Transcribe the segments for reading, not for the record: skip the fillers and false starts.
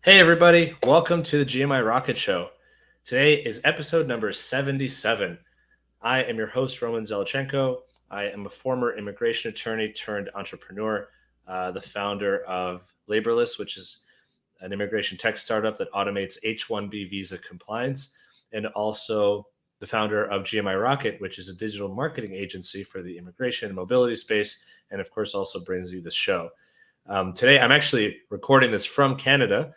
Hey everybody, welcome to the GMI Rocket Show. Today is episode number 77. I am your host, Roman Zelichenko. I am a former immigration attorney turned entrepreneur, the founder of Laborless, which is an immigration tech startup that automates H-1B visa compliance, and also the founder of GMI Rocket, which is a digital marketing agency for the immigration and mobility space, and of course also brings you this show. Today, I'm actually recording this from Canada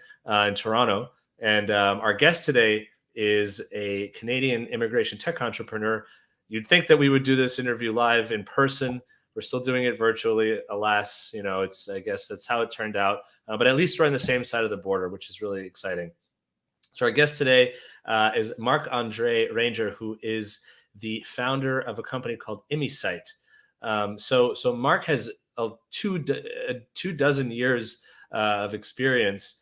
in Toronto, and our guest today is a Canadian immigration tech entrepreneur. You'd think that we would do this interview live in person. We're still doing it virtually. Alas, I guess that's how it turned out. But at least we're on the same side of the border, which is really exciting. So our guest today is Marc-Andre Ranger, who is the founder of a company called ImmiSight. So Mark has two dozen years of experience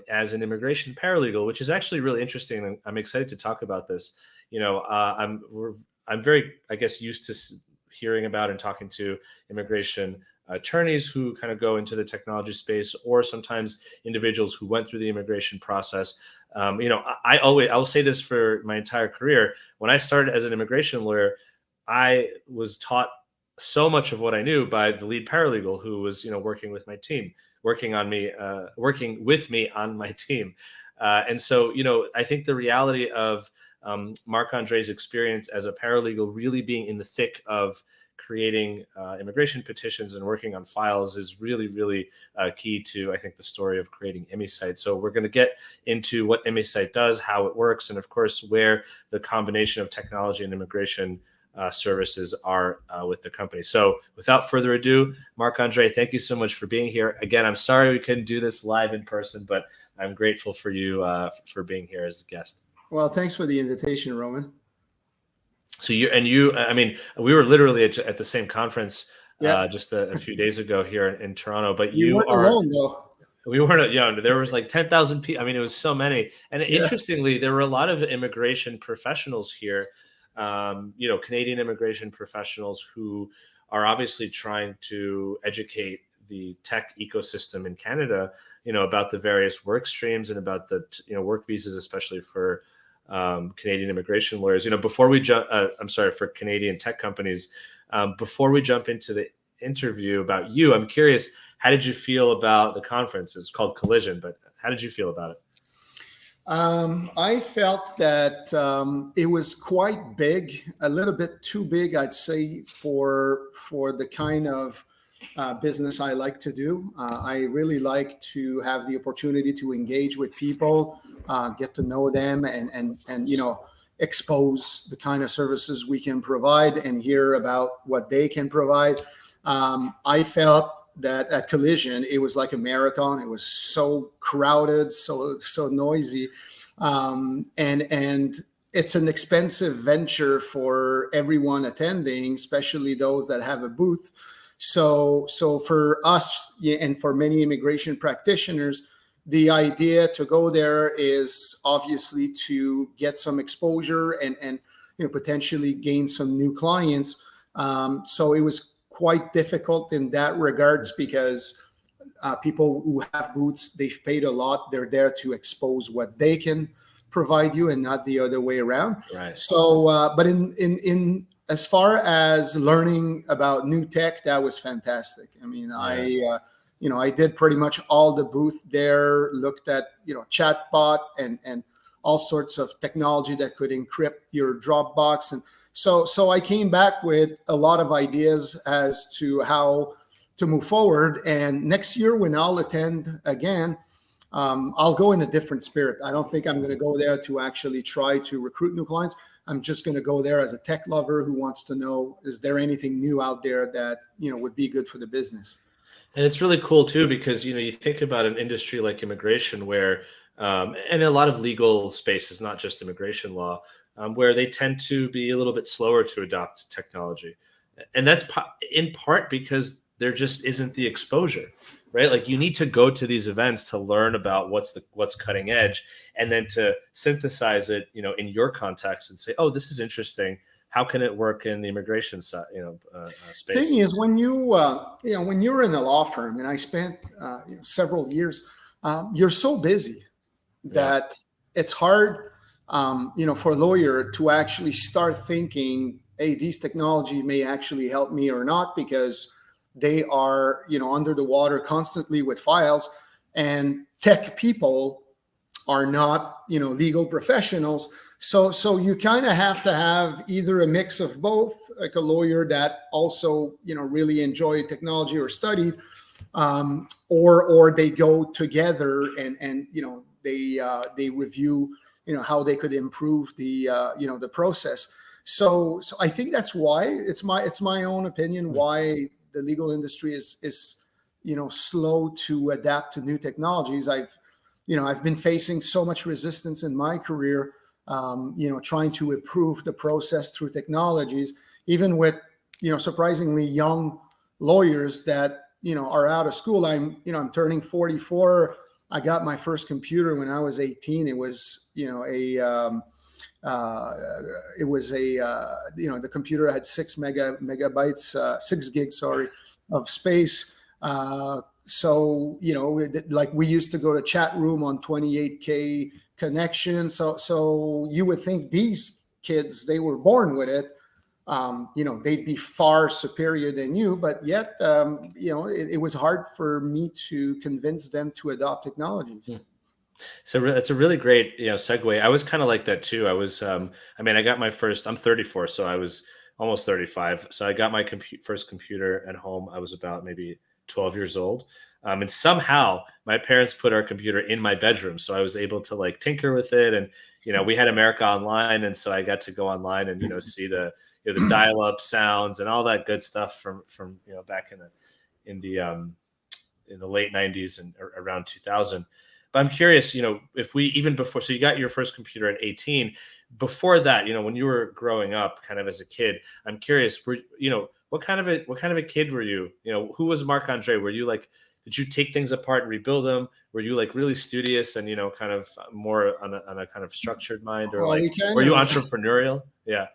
as an immigration paralegal, which is actually really interesting. And I'm excited to talk about this. I'm very, I guess, used to hearing about and talking to immigration attorneys who kind of go into the technology space, or sometimes individuals who went through the immigration process. I'll say this for my entire career. When I started as an immigration lawyer, I was taught so much of what I knew by the lead paralegal who was, working with my team, working with me on my team. And so, I think the reality of Marc-Andre's experience as a paralegal, really being in the thick of creating immigration petitions and working on files, is really, really key to, I think, the story of creating ImmiSight. So we're going to get into what ImmiSight does, how it works, and of course, where the combination of technology and immigration services are with the company. So without further ado, Marc-Andre, thank you so much for being here. Again, I'm sorry we couldn't do this live in person, but I'm grateful for you for being here as a guest. Well, thanks for the invitation, Roman. So we were literally at the same conference just a few days ago here in Toronto, but you weren't are alone, though. We weren't young. There was like 10,000 people. I mean, it was so many. And interestingly, there were a lot of immigration professionals here, Canadian immigration professionals who are obviously trying to educate the tech ecosystem in Canada, about the various work streams and about the, work visas, especially for Canadian immigration lawyers. Before we jump, for Canadian tech companies, before we jump into the interview about you, I'm curious, how did you feel about the conference? It's called Collision, but how did you feel about it? I felt that it was quite big, a little bit too big, I'd say, for the kind of business I like to do. I really like to have the opportunity to engage with people, get to know them, and expose the kind of services we can provide and hear about what they can provide. I felt that at Collision, it was like a marathon. It was so crowded, so noisy, and it's an expensive venture for everyone attending, especially those that have a booth. So for us and for many immigration practitioners, the idea to go there is obviously to get some exposure and potentially gain some new clients. So it was quite difficult in that regards, because people who have booths, they've paid a lot. They're there to expose what they can provide you and not the other way around. Right. So, but in as far as learning about new tech, that was fantastic. I mean, I did pretty much all the booth there, looked at, chatbot and all sorts of technology that could encrypt your Dropbox. And so I came back with a lot of ideas as to how to move forward. And next year, when I'll attend again, I'll go in a different spirit. I don't think I'm going to go there to actually try to recruit new clients. I'm just going to go there as a tech lover who wants to know, is there anything new out there that, would be good for the business? And it's really cool too, because, you think about an industry like immigration where, and a lot of legal spaces, not just immigration law, where they tend to be a little bit slower to adopt technology. And that's in part because there just isn't the exposure, right? Like, you need to go to these events to learn about what's cutting edge, and then to synthesize it, in your context and say, oh, this is interesting. How can it work in the immigration space? Thing is, when you when you're in a law firm, and I spent several years you're so busy that it's hard, for a lawyer to actually start thinking, hey, these technology may actually help me or not, because they are, under the water constantly with files, and tech people are not, legal professionals. So you kind of have to have either a mix of both, like a lawyer that also, really enjoy technology or studied, or they go together and they review, how they could improve the the process. So I think that's why it's my own opinion why the legal industry is slow to adapt to new technologies. I've been facing so much resistance in my career, trying to improve the process through technologies, even with, surprisingly young lawyers that, are out of school. I'm turning 44. I got my first computer when I was 18. It was, the computer had 6 megabytes, 6 gigs, of space. So, like we used to go to chat room on 28K connection. So you would think these kids, they were born with it. They'd be far superior than you, but yet, it was hard for me to convince them to adopt technologies. So that's a really great, segue. I was kind of like that too. I was, I got my first, I'm 34, so I was almost 35. So I got my first computer at home. I was about maybe 12 years old. And somehow my parents put our computer in my bedroom. So I was able to like tinker with it. And, we had America Online. And so I got to go online and, see the dial-up sounds and all that good stuff from back in the late 90s and around 2000. But I'm curious, if we even before, so you got your first computer at 18. Before that, when you were growing up, kind of as a kid, I'm curious, what kind of a kid were you? Who was Marc-Andre? Were you like, did you take things apart and rebuild them? Were you like really studious and kind of more on a kind of structured mind, or were you entrepreneurial? Yeah.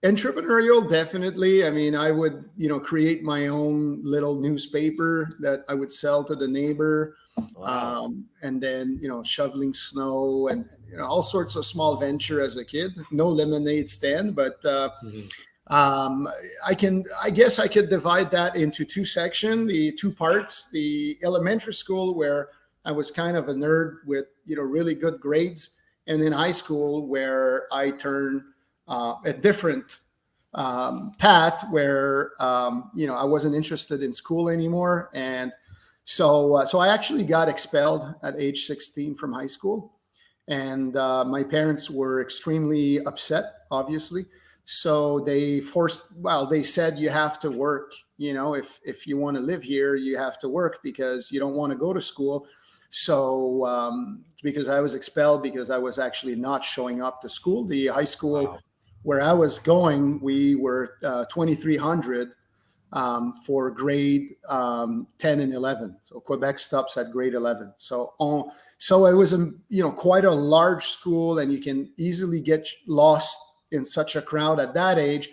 Entrepreneurial, definitely. I would, create my own little newspaper that I would sell to the neighbor. Wow. And then, shoveling snow and, all sorts of small venture as a kid. No lemonade stand, but I guess I could divide that into the two parts. The elementary school, where I was kind of a nerd with, really good grades. And then high school, where I turned a different path, where I wasn't interested in school anymore, and so I actually got expelled at age 16 from high school, and my parents were extremely upset, obviously. So they said, you have to work. If you want to live here, you have to work because you don't want to go to school. So because I was expelled because I was actually not showing up to school. The high school. Wow. Where I was going, we were 2,300 for grade 10 and 11. So Quebec stops at grade 11. So it was quite a large school, and you can easily get lost in such a crowd at that age.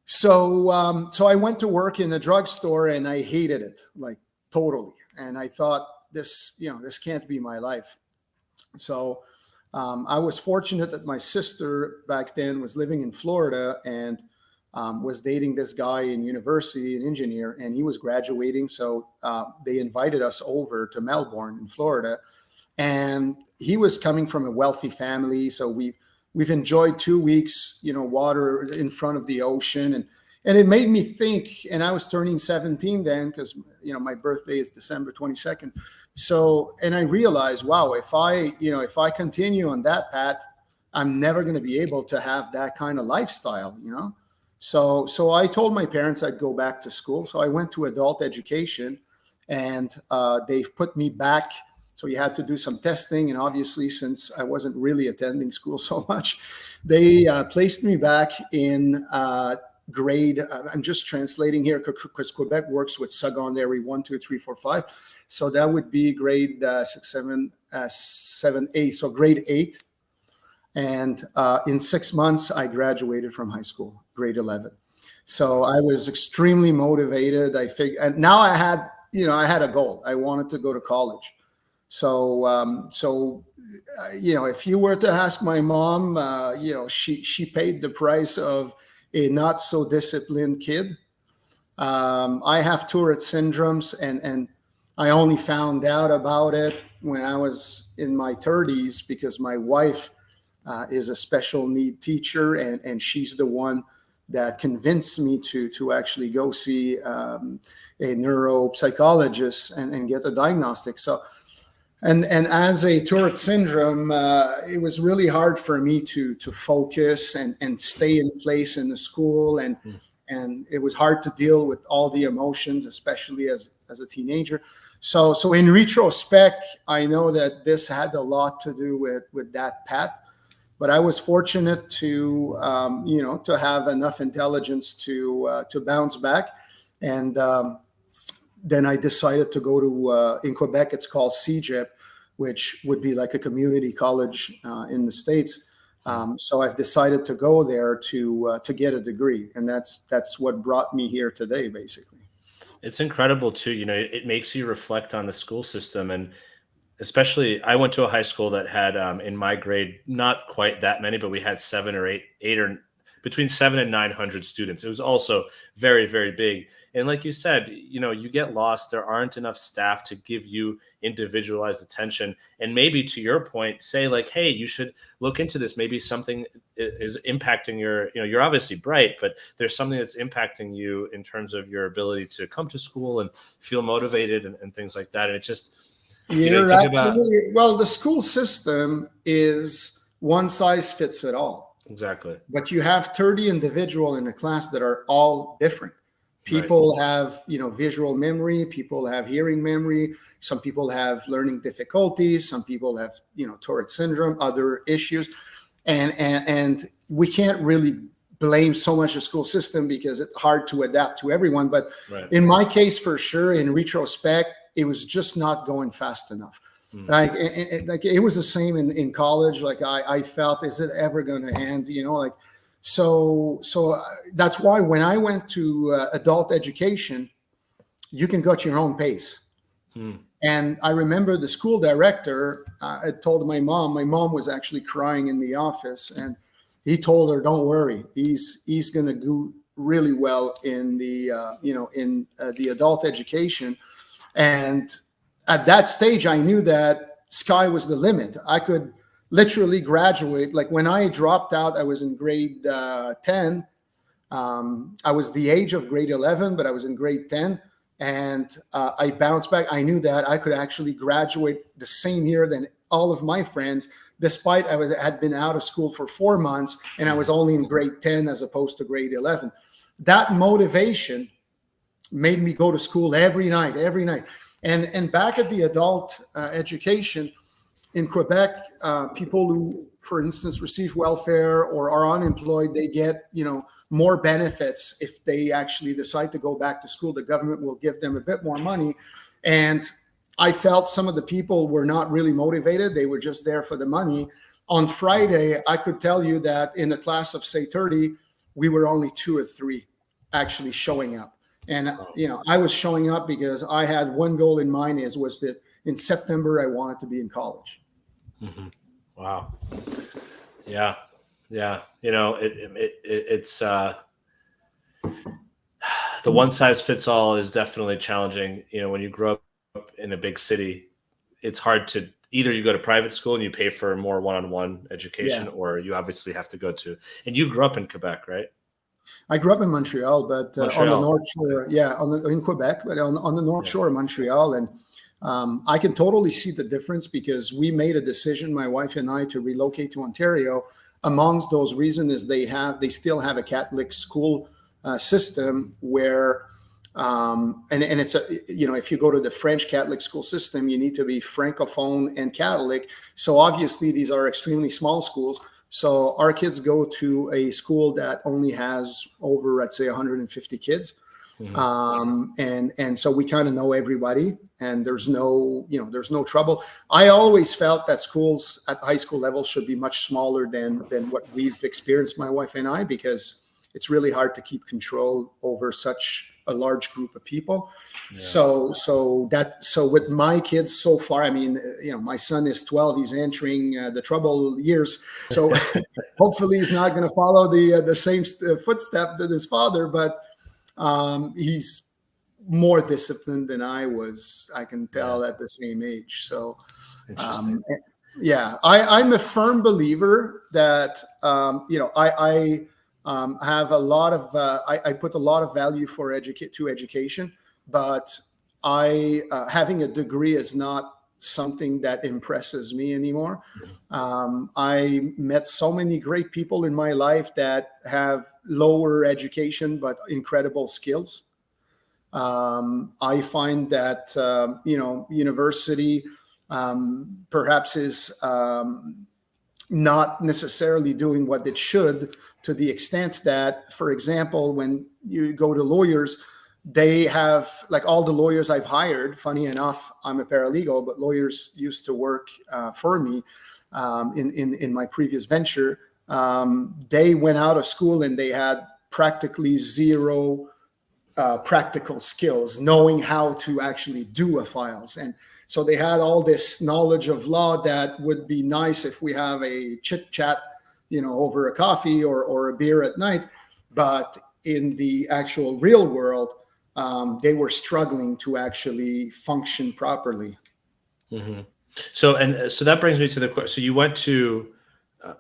So I went to work in a drugstore, and I hated it, like totally. And I thought, this can't be my life. So I was fortunate that my sister back then was living in Florida and was dating this guy in university, an engineer, and he was graduating. So they invited us over to Melbourne in Florida, and he was coming from a wealthy family. So we've enjoyed 2 weeks, water in front of the ocean, and it made me think. And I was turning 17 then, because my birthday is December 22nd. So, and I realized, wow, if I continue on that path, I'm never going to be able to have that kind of lifestyle, So I told my parents I'd go back to school. So I went to adult education, and they put me back. So you had to do some testing. And obviously, since I wasn't really attending school so much, they placed me back in grade. I'm just translating here because Quebec works with secondary 1, 2, 3, 4, 5. So that would be grade 6, 7, 8. So grade 8. And in 6 months, I graduated from high school, grade 11. So I was extremely motivated. And now I had a goal. I wanted to go to college. If you were to ask my mom, she paid the price of a not so disciplined kid. I have Tourette syndromes, and I only found out about it when I was in my 30s because my wife is a special need teacher, and she's the one that convinced me to actually go see a neuropsychologist and get a diagnostic. So, and as a Tourette syndrome, it was really hard for me to focus and stay in place in the school, and it was hard to deal with all the emotions, especially as a teenager. So in retrospect, I know that this had a lot to do with that path. But I was fortunate to have enough intelligence to bounce back, and then I decided to go to in Quebec. It's called CEGEP, which would be like a community college in the States. So I've decided to go there to get a degree, and that's what brought me here today, basically. It's incredible too. It makes you reflect on the school system, and especially I went to a high school that had in my grade not quite that many, but we had between 700 and 900 students. It was also very, very big. And like you said, you get lost. There aren't enough staff to give you individualized attention. And maybe to your point, say like, hey, you should look into this. Maybe something is impacting you're obviously bright, but there's something that's impacting you in terms of your ability to come to school and feel motivated and things like that. And it just, you're absolutely well. The school system is one size fits it all. Exactly. But you have 30 individuals in a class that are all different. People have, visual memory. People have hearing memory. Some people have learning difficulties. Some people have, Tourette syndrome, other issues, and we can't really blame so much the school system because it's hard to adapt to everyone. But in my case, for sure, in retrospect, it was just not going fast enough. Like it was the same in college. Like I felt, is it ever going to end? So that's why when I went to adult education, you can go at your own pace. And I remember the school director had told my mom was actually crying in the office, and he told her, "Don't worry, he's going to do really well in the the adult education." And at that stage, I knew that sky was the limit. I could literally graduate. Like when I dropped out, I was in grade 10. I was the age of grade 11, but I was in grade 10. And I bounced back. I knew that I could actually graduate the same year than all of my friends, despite I had been out of school for 4 months and I was only in grade 10 as opposed to grade 11. That motivation made me go to school every night. And back at the adult education in Quebec, people who, for instance, receive welfare or are unemployed, they get, more benefits if they actually decide to go back to school. The government will give them a bit more money. And I felt some of the people were not really motivated. They were just there for the money. On Friday, I could tell you that in a class of, say, 30, we were only 2 or 3 actually showing up. And, I was showing up because I had one goal in mind was that in September, I wanted to be in college. Mm-hmm. Wow. Yeah. Yeah. It's the one size fits all is definitely challenging. When you grow up in a big city, it's hard to either you go to private school and you pay for more one-on-one education, or you obviously have to go to, and you grew up in Quebec, right? I grew up in Montreal, but on the North Shore, in Quebec, but on the North Shore of Montreal. And I can totally see the difference because we made a decision, my wife and I, to relocate to Ontario. Amongst those reasons is they still have a Catholic school system where, and it's if you go to the French Catholic school system, you need to be Francophone and Catholic. So obviously these are extremely small schools. So our kids go to a school that only has over, I'd say, 150 kids. Mm-hmm. And so we kind of know everybody, and there's no trouble. I always felt that schools at high school level should be much smaller than what we've experienced, my wife and I, because it's really hard to keep control over such a large group of people. Yeah. So with my kids so far, I mean, my son is 12, he's entering the trouble years. So hopefully he's not going to follow the same footstep that his father, but he's more disciplined than I was, I can tell, at the same age. So Interesting. I'm a firm believer that I have a lot of I put a lot of value for education, but having a degree is not something that impresses me anymore. I met so many great people in my life that have lower education but incredible skills. I find that university perhaps is not necessarily doing what it should, to the extent that, for example, when you go to lawyers, they have, like, all the lawyers I've hired, funny enough, I'm a paralegal, but lawyers used to work for me in my previous venture. They went out of school and they had practically zero practical skills, knowing how to actually do a files. And so they had all this knowledge of law that would be nice if we have a chit chat, over a coffee or a beer at night. But in the actual real world, they were struggling to actually function properly. Mm-hmm. So that brings me to the question. So you went to,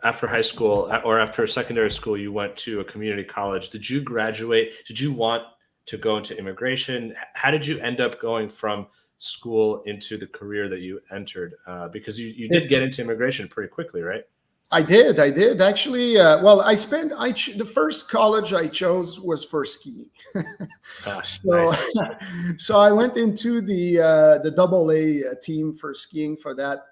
after high school or after secondary school, you went to a community college. Did you graduate? Did you want to go into immigration? How did you end up going from school into the career that you entered? Because you did get into immigration pretty quickly, right? I did actually. The first college I chose was for skiing. So I went into the AA team for skiing for that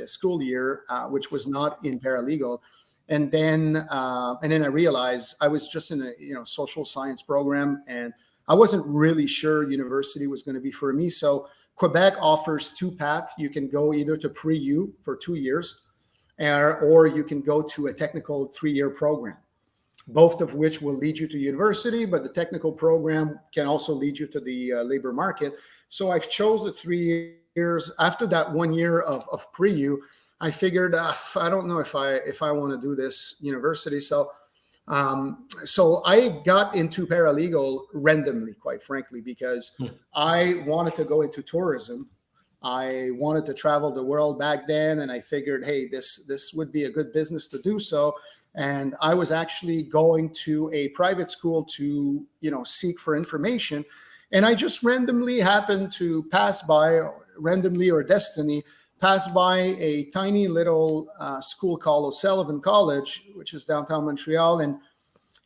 school year, which was not in paralegal. And then I realized I was just in a social science program, and I wasn't really sure university was going to be for me. So Quebec offers two paths. You can go either to pre-U for 2 years, or you can go to a technical 3-year program, both of which will lead you to university, but the technical program can also lead you to the labor market. So I've chose the 3 years. After that 1 year of pre-U, I figured, I don't know if I want to do this university. So I got into paralegal randomly, quite frankly, because I wanted to go into tourism. I wanted to travel the world back then, and I figured, hey, this would be a good business to do so. And I was actually going to a private school to, seek for information. And I just randomly happened to pass by, randomly or destiny, pass by a tiny little school called O'Sullivan College, which is downtown Montreal. And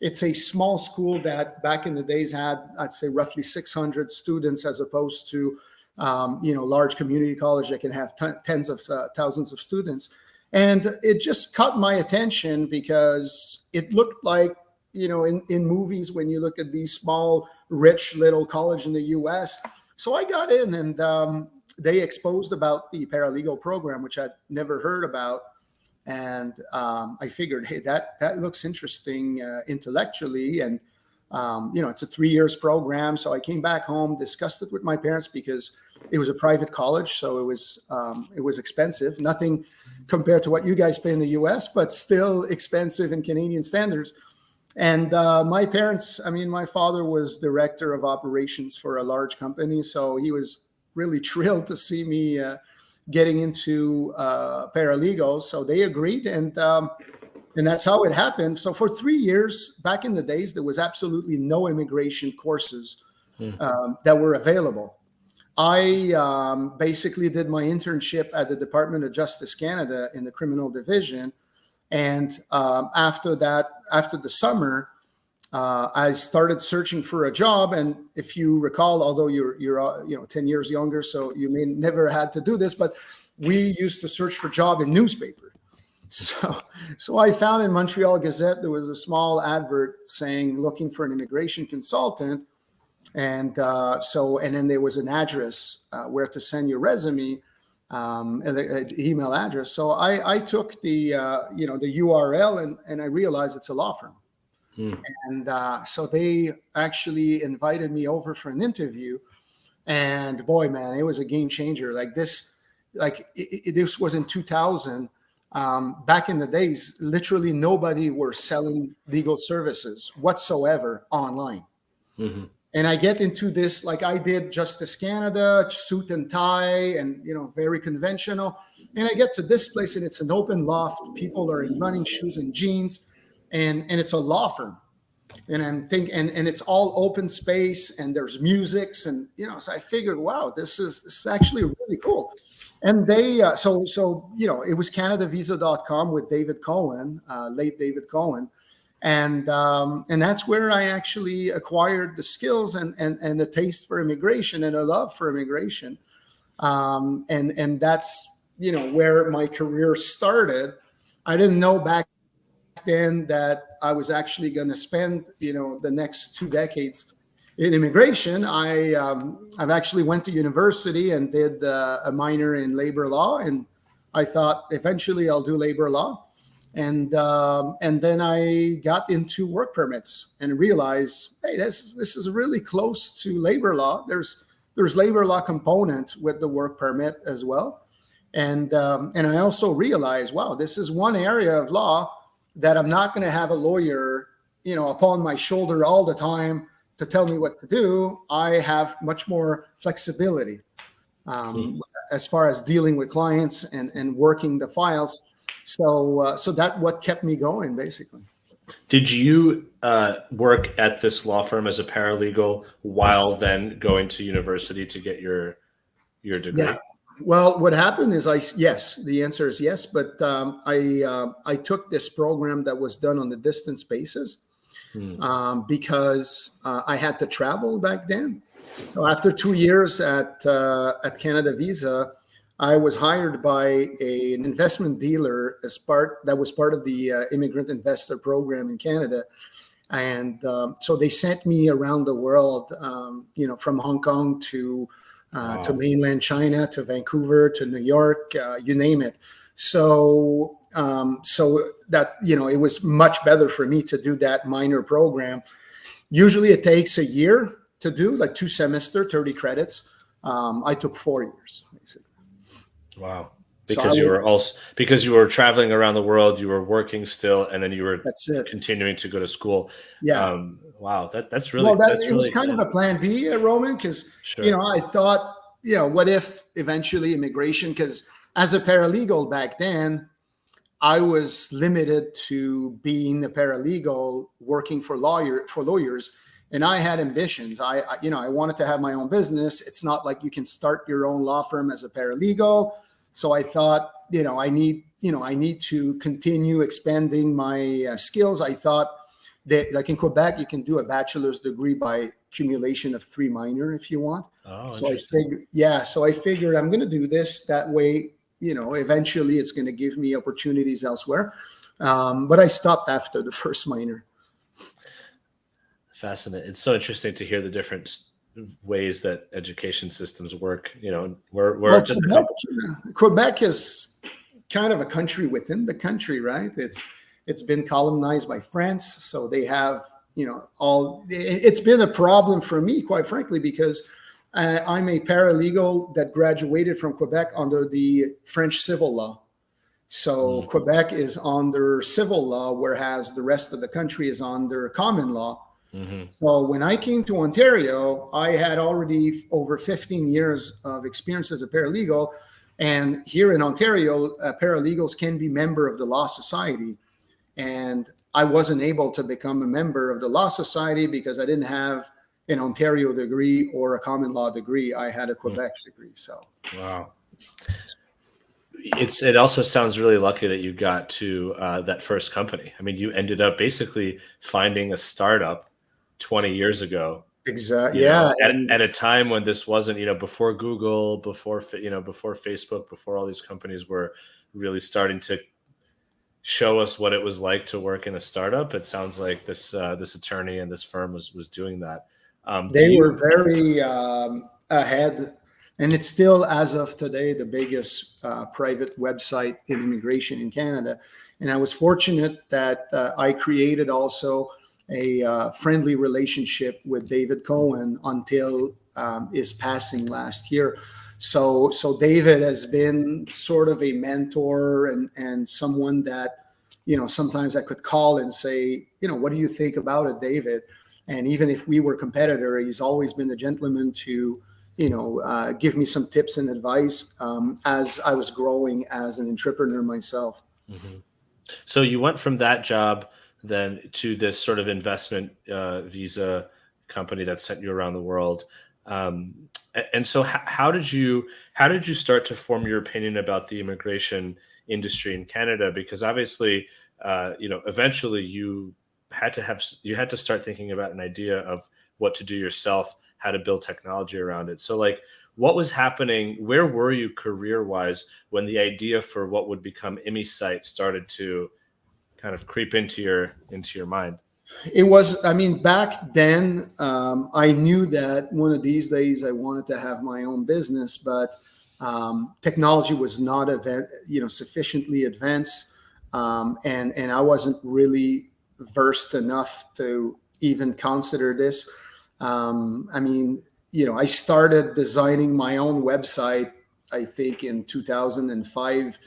it's a small school that back in the days had, I'd say, roughly 600 students, as opposed to large community college that can have tens of thousands of students. And it just caught my attention because it looked like, in movies, when you look at these small, rich little college in the US. So I got in, and they exposed about the paralegal program, which I'd never heard about. And I figured, hey, that looks interesting intellectually. And, it's a 3 years program. So I came back home, discussed it with my parents, because it was a private college. So it was expensive, nothing compared to what you guys pay in the US, but still expensive in Canadian standards. And my parents, my father was director of operations for a large company. So he was really thrilled to see me getting into paralegal. So they agreed, and that's how it happened. So for 3 years, back in the days, there was absolutely no immigration courses that were available. I basically did my internship at the Department of Justice Canada in the criminal division. And after the summer, I started searching for a job. And if you recall, although you're 10 years younger, so you may never had to do this, but we used to search for job in newspaper. So I found in Montreal Gazette, there was a small advert saying looking for an immigration consultant. And then there was an address where to send your resume, an email address. So I took the URL and I realized it's a law firm. Mm. And so they actually invited me over for an interview. And boy, man, it was a game changer. Like this, this was in 2000. Back in the days, literally nobody were selling legal services whatsoever online. Mm-hmm. And I get into this, like I did Justice Canada, suit and tie, and very conventional. And I get to this place, and it's an open loft. People are in running shoes and jeans, and it's a law firm. And and it's all open space, and there's musics, and so I figured, wow, this is actually really cool. And they so it was CanadaVisa.com with David Cohen, late David Cohen, and that's where I actually acquired the skills and the taste for immigration and a love for immigration, and that's where my career started. I didn't know back then that I was actually going to spend the next 2 decades in immigration. I've actually went to university and did a minor in labor law, and I thought eventually I'll do labor law. And then I got into work permits and realized, hey, this is really close to labor law. There's labor law component with the work permit as well. And I also realized, wow, this is one area of law that I'm not going to have a lawyer, upon my shoulder all the time to tell me what to do. I have much more flexibility as far as dealing with clients and working the files. So that what kept me going, basically. Did you work at this law firm as a paralegal while then going to university to get your degree? Yeah. Well, what happened is yes, the answer is yes. But I took this program that was done on the distance basis because I had to travel back then. So after 2 years at Canada Visa, I was hired by an investment dealer that was part of the immigrant investor program in Canada. And so they sent me around the world, from Hong Kong to mainland China, to Vancouver, to New York, you name it. So that, it was much better for me to do that minor program. Usually it takes a year to do, like 2 semesters, 30 credits. I took 4 years, basically. Wow. Because you were traveling around the world, you were working still, and then you were continuing to go to school. Yeah. Wow. That's really, it was kind of a plan B, Roman, because, I thought, what if eventually immigration, because as a paralegal back then, I was limited to being a paralegal working for lawyers. And I had ambitions. I wanted to have my own business. It's not like you can start your own law firm as a paralegal. So I thought, I need to continue expanding my skills. I thought that, like in Quebec, you can do a bachelor's degree by accumulation of 3 minor if you want. Oh, so I figured I'm going to do this that way. Eventually it's going to give me opportunities elsewhere. But I stopped after the first minor. Fascinating. It's so interesting to hear the different ways that education systems work. Quebec is kind of a country within the country, right? It's been colonized by France, so they have it's been a problem for me, quite frankly, because I'm a paralegal that graduated from Quebec under the French civil law. So Quebec is under civil law, whereas the rest of the country is under common law. Mm-hmm. So when I came to Ontario, I had already over 15 years of experience as a paralegal. And here in Ontario, paralegals can be member of the Law Society. And I wasn't able to become a member of the Law Society because I didn't have an Ontario degree or a common law degree. I had a Quebec degree. So wow. It also sounds really lucky that you got to that first company. I mean, you ended up basically finding a startup 20 years ago. Exactly. Yeah. At a time when this wasn't, before Google, before Facebook, before all these companies were really starting to show us what it was like to work in a startup. It sounds like this attorney and this firm was doing that. They were very ahead. And it's still, as of today, the biggest private website in immigration in Canada. And I was fortunate that I created also friendly relationship with David Cohen until his passing last year. So David has been sort of a mentor and someone that, sometimes I could call and say, what do you think about it, David? And even if we were competitor, he's always been a gentleman to, give me some tips and advice as I was growing as an entrepreneur myself. Mm-hmm. So you went from that job then to this sort of investment visa company that sent you around the world. And so how did you start to form your opinion about the immigration industry in Canada? Because obviously, eventually you had to start thinking about an idea of what to do yourself, how to build technology around it. So like, what was happening? Where were you career-wise when the idea for what would become ImmiSight started to kind of creep into your mind? It was, back then, I knew that one of these days I wanted to have my own business, but technology was not sufficiently advanced, and I wasn't really versed enough to even consider this. I started designing my own website, I think in 2005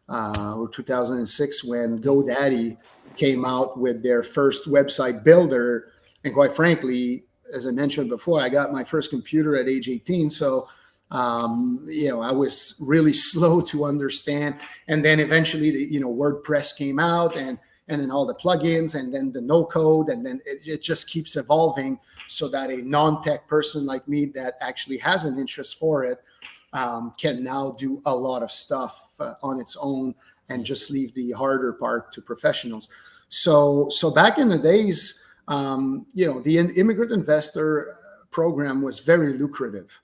or 2006 when GoDaddy came out with their first website builder. And quite frankly, as I mentioned before, I got my first computer at age 18. So, I was really slow to understand. And then eventually, WordPress came out and then all the plugins and then the no code. And then it just keeps evolving so that a non-tech person like me that actually has an interest for it can now do a lot of stuff on its own and just leave the harder part to professionals. So back in the days, the immigrant investor program was very lucrative.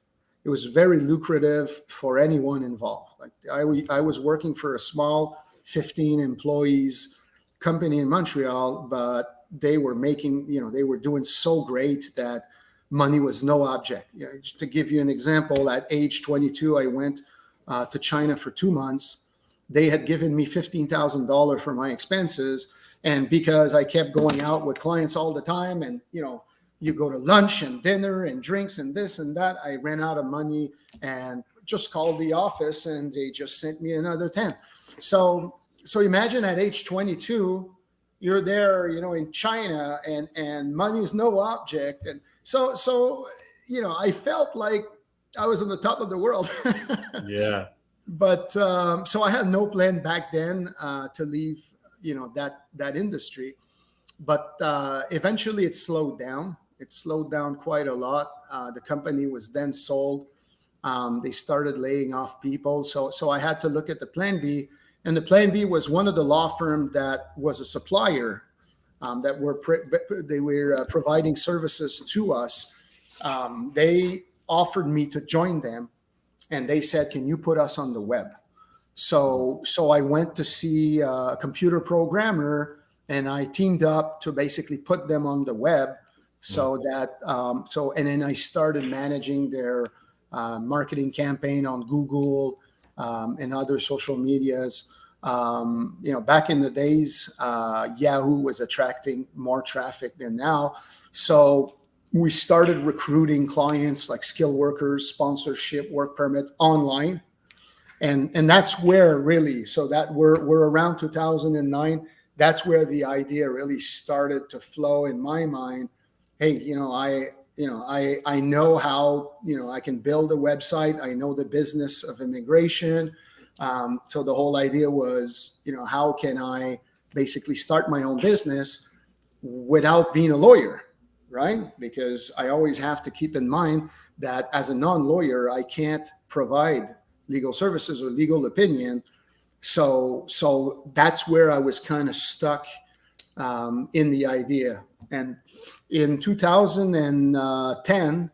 It was very lucrative for anyone involved. Like I was working for a small 15 employees company in Montreal, but they were making, they were doing so great that money was no object. To give you an example, at age 22, I went to China for 2 months. They had given me $15,000 for my expenses. And because I kept going out with clients all the time and, you go to lunch and dinner and drinks and this and that, I ran out of money and just called the office and they just sent me another 10. So imagine at age 22, you're there, in China and money is no object. And so I felt like I was on the top of the world. Yeah. But so I had no plan back then to leave, that industry. But eventually it slowed down. It slowed down quite a lot. The company was then sold. They started laying off people. So I had to look at the plan B. And the plan B was one of the law firm that was a supplier that they were providing services to us. They offered me to join them. And they said, can you put us on the web? So I went to see a computer programmer and I teamed up to basically put them on the web so that, and then I started managing their marketing campaign on Google and other social medias. Back in the days, Yahoo was attracting more traffic than now. So we started recruiting clients like skilled workers, sponsorship, work permit online. And that's where really, so that we're around 2009. That's where the idea really started to flow in my mind. Hey, I know how, I can build a website. I know the business of immigration. So the whole idea was, how can I basically start my own business without being a lawyer, right? Because I always have to keep in mind that as a non-lawyer, I can't provide legal services or legal opinion. So that's where I was kind of stuck in the idea. And in 2010,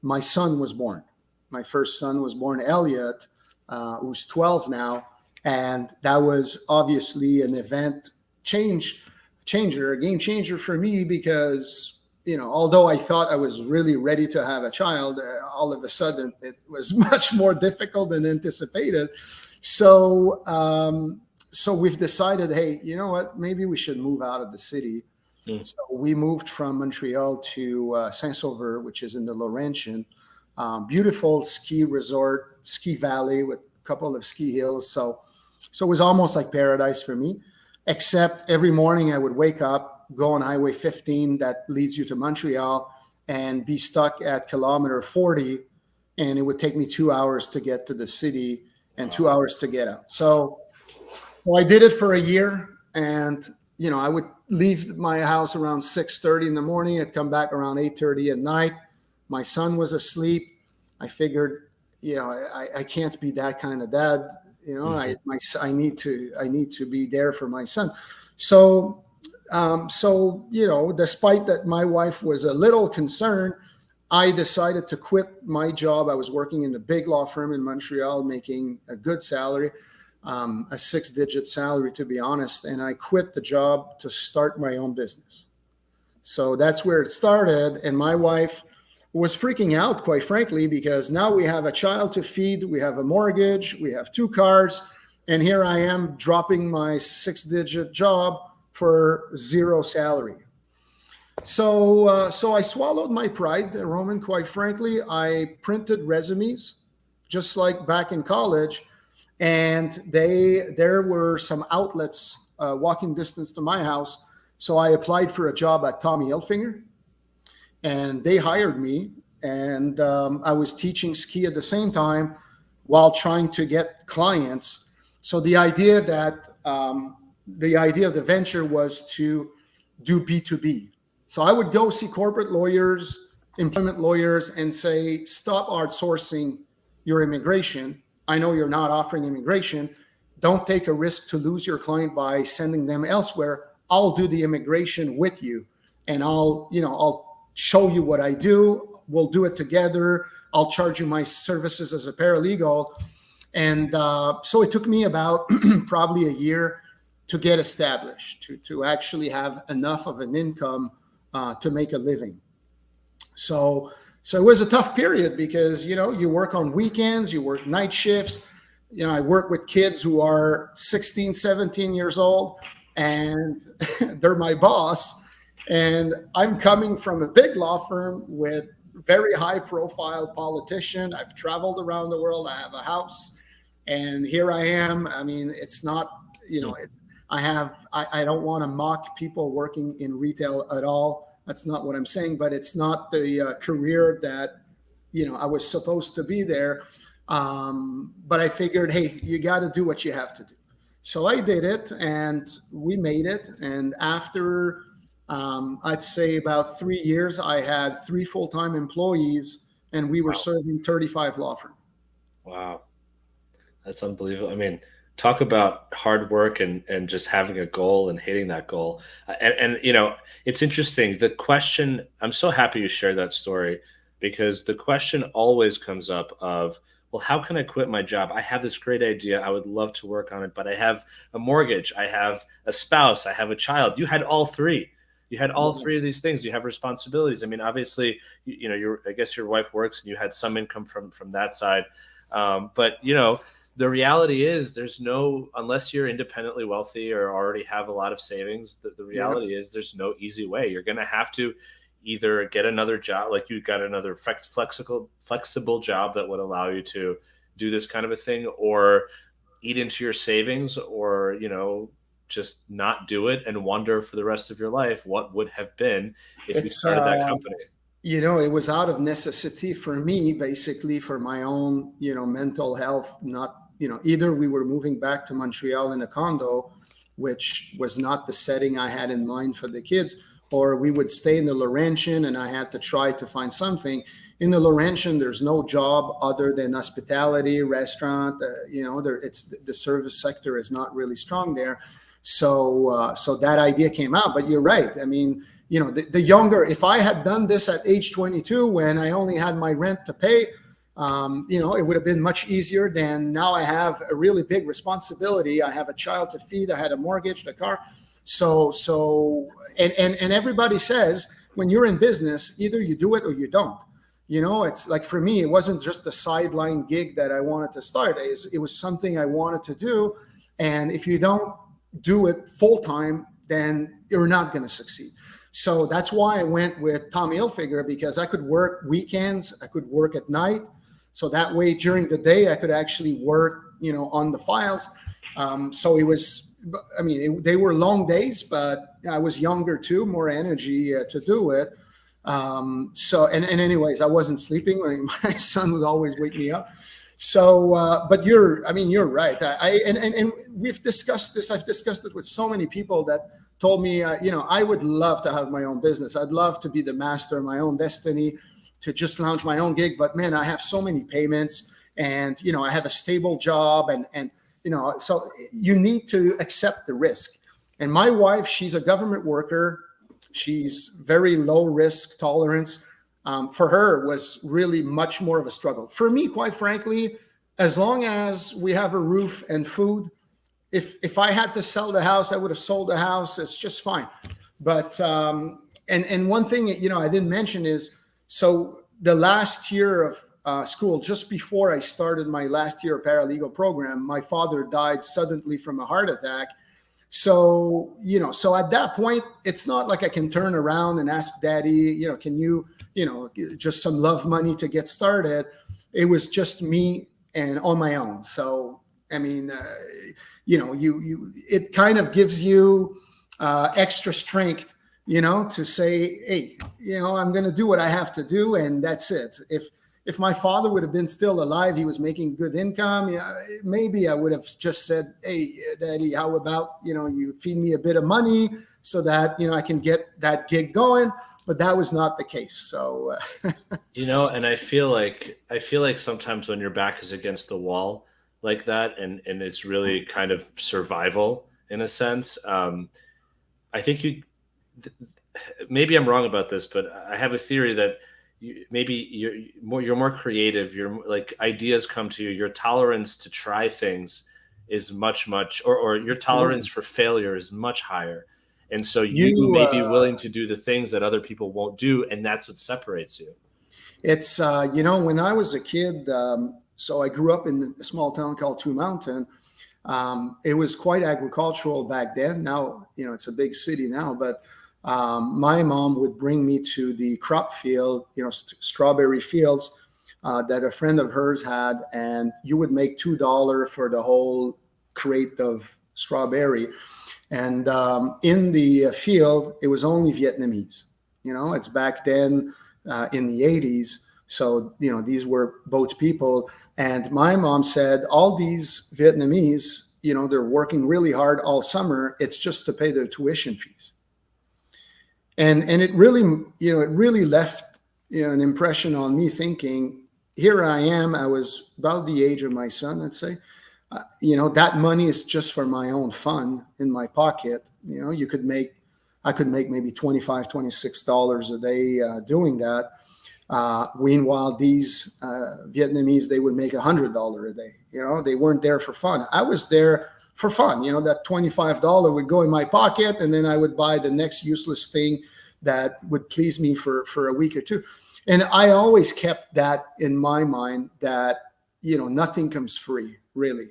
my son was born. My first son was born, Elliot, who's 12 now. And that was obviously an event changer, a game changer for me because, although I thought I was really ready to have a child, all of a sudden it was much more difficult than anticipated. So we've decided, hey, you know what? Maybe we should move out of the city. Mm. So we moved from Montreal to Saint-Sauveur, which is in the Laurentian. Beautiful ski resort, ski valley with a couple of ski hills. So it was almost like paradise for me, except every morning I would wake up, go on Highway 15 that leads you to Montreal, and be stuck at kilometer 40. And it would take me 2 hours to get to the city and 2 hours to get out. So I did it for a year. And, I would leave my house around 6:30 in the morning. I'd come back around 8:30 at night. My son was asleep. I figured, I can't be that kind of dad. I need to be there for my son. So, despite that my wife was a little concerned, I decided to quit my job. I was working in a big law firm in Montreal, making a good salary, a 6-digit salary, to be honest. And I quit the job to start my own business. So that's where it started. And my wife was freaking out, quite frankly, because now we have a child to feed, we have a mortgage, we have 2 cars, and here I am dropping my 6-digit job for 0 salary. So I swallowed my pride, Roman, quite frankly. I printed resumes, just like back in college, and there were some outlets walking distance to my house. So I applied for a job at Tommy Hilfiger, and they hired me. And I was teaching ski at the same time while trying to get clients. So the idea of the venture was to do B2B. So I would go see corporate lawyers, employment lawyers, and say, stop outsourcing your immigration. I know you're not offering immigration. Don't take a risk to lose your client by sending them elsewhere. I'll do the immigration with you, and I'll show you what I do. We'll do it together. I'll charge you my services as a paralegal. And so it took me about probably a year to get established, to actually have enough of an income to make a living. So it was a tough period because, you work on weekends, you work night shifts. I work with kids who are 16, 17 years old, and they're my boss. And I'm coming from a big law firm with very high profile politician. I've traveled around the world. I have a house, and here I am. I mean, it's not, I don't want to mock people working in retail at all. That's not what I'm saying, but it's not the career that, I was supposed to be there. But I figured, hey, you got to do what you have to do. So I did it, and we made it. And after, I'd say about 3 years, I had 3 full-time employees, and we were serving 35 law firms. Wow. That's unbelievable. I mean, talk about hard work and just having a goal and hitting that goal. And it's interesting. The question, I'm so happy you shared that story, because the question always comes up of, well, how can I quit my job? I have this great idea. I would love to work on it, but I have a mortgage. I have a spouse. I have a child. You had all 3. You had all 3 of these things. You have responsibilities. I mean, obviously, I guess your wife works and you had some income from that side. But the reality is unless you're independently wealthy or already have a lot of savings, the reality is there's no easy way. You're going to have to either get another job, like you got another flexible job that would allow you to do this kind of a thing, or eat into your savings, or, just not do it and wonder for the rest of your life what would have been if you started that company. It was out of necessity for me, basically, for my own, mental health. Not, either we were moving back to Montreal in a condo, which was not the setting I had in mind for the kids, or we would stay in the Laurentian, and I had to try to find something. In the Laurentian, there's no job other than hospitality, restaurant. The service sector is not really strong there. So that idea came out. But you're right. I mean, the younger, if I had done this at age 22, when I only had my rent to pay, it would have been much easier than now. I have a really big responsibility. I have a child to feed. I had a mortgage, the car. And everybody says, when you're in business, either you do it or you don't. It's like, for me, it wasn't just a sideline gig that I wanted to start. It was something I wanted to do. And if you don't do it full time, then you're not going to succeed. So that's why I went with Tommy Hilfiger, because I could work weekends, I could work at night. So that way during the day I could actually work, on the files. So it was, I mean, they were long days, but I was younger too, more energy to do it. And anyways, I wasn't sleeping. My son would always wake me up. So, but you're right. And we've discussed this. I've discussed it with so many people that told me, I would love to have my own business. I'd love to be the master of my own destiny, to just launch my own gig. But man, I have so many payments, and I have a stable job, and so you need to accept the risk. And my wife, she's a government worker. She's very low risk tolerance. For her, was really much more of a struggle. For me, quite frankly, as long as we have a roof and food, if I had to sell the house, I would have sold the house. It's just fine. But and one thing I didn't mention is, so the last year of school, just before I started my last year of paralegal program, my father died suddenly from a heart attack. So, so at that point, it's not like I can turn around and ask daddy, can you, just some love money to get started. It was just me and on my own. So, I mean, it kind of gives you extra strength, to say, hey, I'm going to do what I have to do. And that's it. If my father would have been still alive, he was making good income, maybe I would have just said, hey, daddy, how about, you feed me a bit of money so that, I can get that gig going. But that was not the case. So, and I feel like sometimes when your back is against the wall like that, and it's really kind of survival in a sense, I think maybe I'm wrong about this, but I have a theory that maybe you're more creative. You're like, ideas come to you. Your tolerance to try things is much, or your tolerance for failure is much higher. And so you may be willing to do the things that other people won't do. And that's what separates you. It's, when I was a kid, so I grew up in a small town called Two Mountain. It was quite agricultural back then. Now, it's a big city now, but my mom would bring me to the crop field, strawberry fields that a friend of hers had, and you would make $2 for the whole crate of strawberry. And in the field, it was only Vietnamese. It's back then in the 80s. So, these were both people. And my mom said, all these Vietnamese, they're working really hard all summer. It's just to pay their tuition fees. And it really left an impression on me, thinking, here I am. I was about the age of my son, let's say. That money is just for my own fun in my pocket. I could make maybe $25, $26 a day doing that. Meanwhile, these Vietnamese, they would make $100 a day. They weren't there for fun. I was there for fun. That $25 would go in my pocket, and then I would buy the next useless thing that would please me for a week or two. And I always kept that in my mind, that, nothing comes free, really.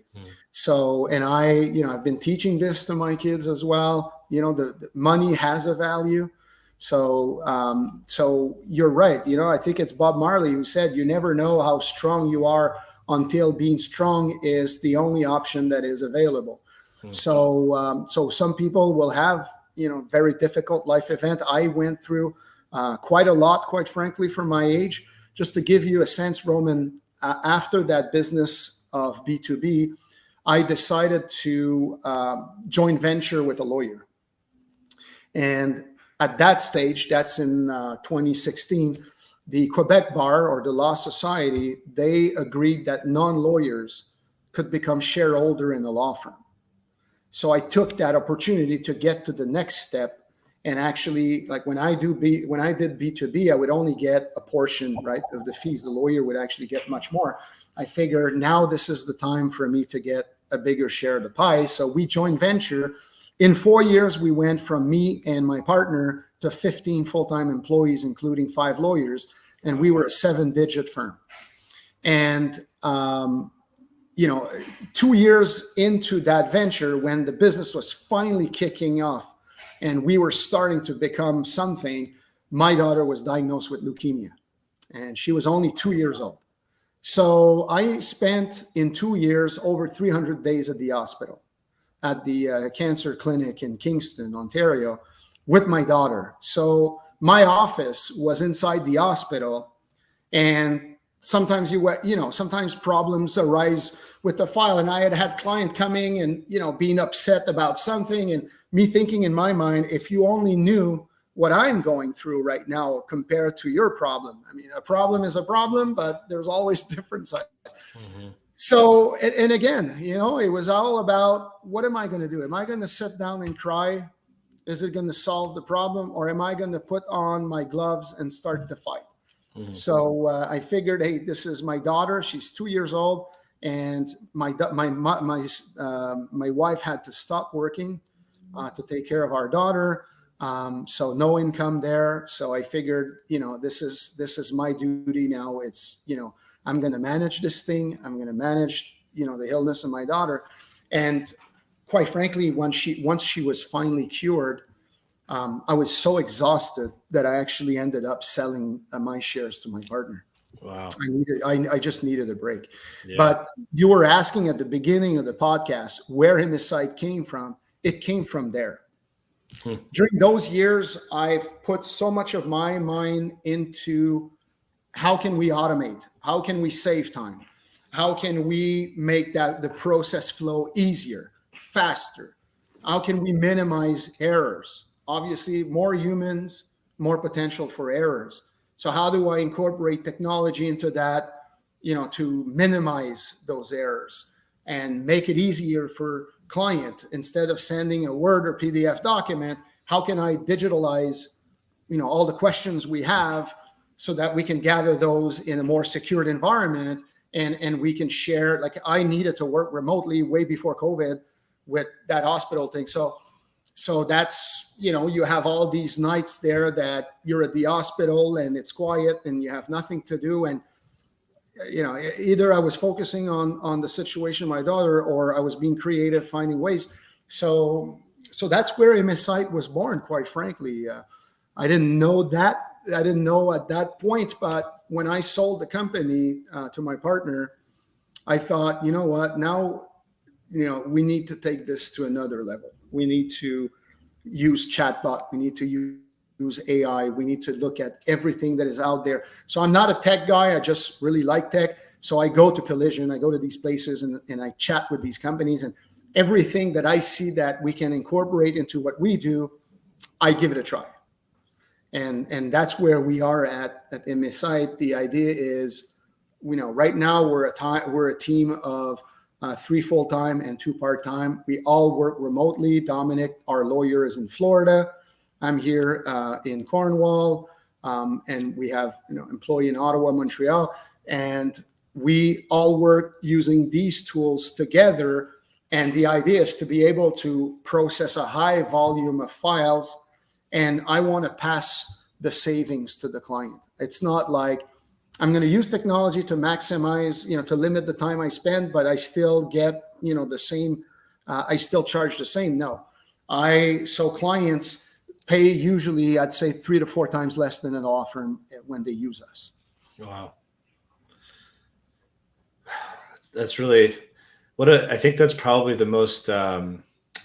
So, and I've been teaching this to my kids as well. The money has a value. So, so you're right. I think it's Bob Marley who said, you never know how strong you are until being strong is the only option that is available. So, so some people will have, very difficult life event. I went through quite a lot, quite frankly, for my age. Just to give you a sense, Roman, after that business of B2B, I decided to joint venture with a lawyer. And at that stage, that's in 2016, the Quebec Bar, or the Law Society, they agreed that non-lawyers could become shareholder in a law firm. So I took that opportunity to get to the next step. And actually, like when I did B2B, I would only get a portion, right, of the fees. The lawyer would actually get much more. I figured now this is the time for me to get a bigger share of the pie. So we joint venture. In 4 years, we went from me and my partner to 15 full-time employees, including 5 lawyers, and we were a 7-digit firm. And 2 years into that venture, when the business was finally kicking off, and we were starting to become something, my daughter was diagnosed with leukemia, and she was only 2 years old. So I spent in 2 years over 300 days at the hospital, at the cancer clinic in Kingston, Ontario, with my daughter. So my office was inside the hospital, and sometimes sometimes problems arise with the file. And I had client coming and, being upset about something, and me thinking in my mind, if you only knew what I'm going through right now compared to your problem. I mean, a problem is a problem, but there's always different sides. Mm-hmm. So, and again, it was all about, what am I going to do? Am I going to sit down and cry? Is it going to solve the problem? Or am I going to put on my gloves and start to fight? Mm-hmm. So I figured, hey, this is my daughter. She's 2 years old. And my wife had to stop working to take care of our daughter. So no income there. So I figured, this is my duty now. It's, I'm going to manage this thing. I'm going to manage, the illness of my daughter. And quite frankly, once she was finally cured, I was so exhausted that I actually ended up selling my shares to my partner. Wow. I just needed a break. Yeah. But you were asking at the beginning of the podcast where ImmiSight came from. It came from there. During those years, I've put so much of my mind into how can we automate? How can we save time? How can we make the process flow easier, faster? How can we minimize errors? Obviously, more humans, more potential for errors. So how do I incorporate technology into that, to minimize those errors and make it easier for client? Instead of sending a Word or PDF document, how can I digitalize, all the questions we have so that we can gather those in a more secured environment and we can share? Like, I needed to work remotely way before COVID with that hospital thing. So that's, you have all these nights there that you're at the hospital and it's quiet and you have nothing to do. And, either I was focusing on the situation of my daughter or I was being creative, finding ways. So that's where ImmiSight was born, quite frankly. I didn't know that. I didn't know at that point, but when I sold the company to my partner, I thought, you know what, now, we need to take this to another level. We need to use chatbot. We need to use AI. We need to look at everything that is out there. So I'm not a tech guy. I just really like tech. So I go to Collision. I go to these places and I chat with these companies, and everything that I see that we can incorporate into what we do, I give it a try. And that's where we are at ImmiSight. The idea is, right now we're a team of 3 full-time and 2 part-time. We all work remotely. Dominic, our lawyer, is in Florida. I'm here in Cornwall, and we have employee in Ottawa, Montreal, and we all work using these tools together. And the idea is to be able to process a high volume of files, and I want to pass the savings to the client. It's not like I'm going to use technology to maximize, to limit the time I spend, but I still get, the same, I still charge the same. No, so clients pay usually, I'd say 3 to 4 times less than an law firm when they use us. Wow. That's really I think that's probably the most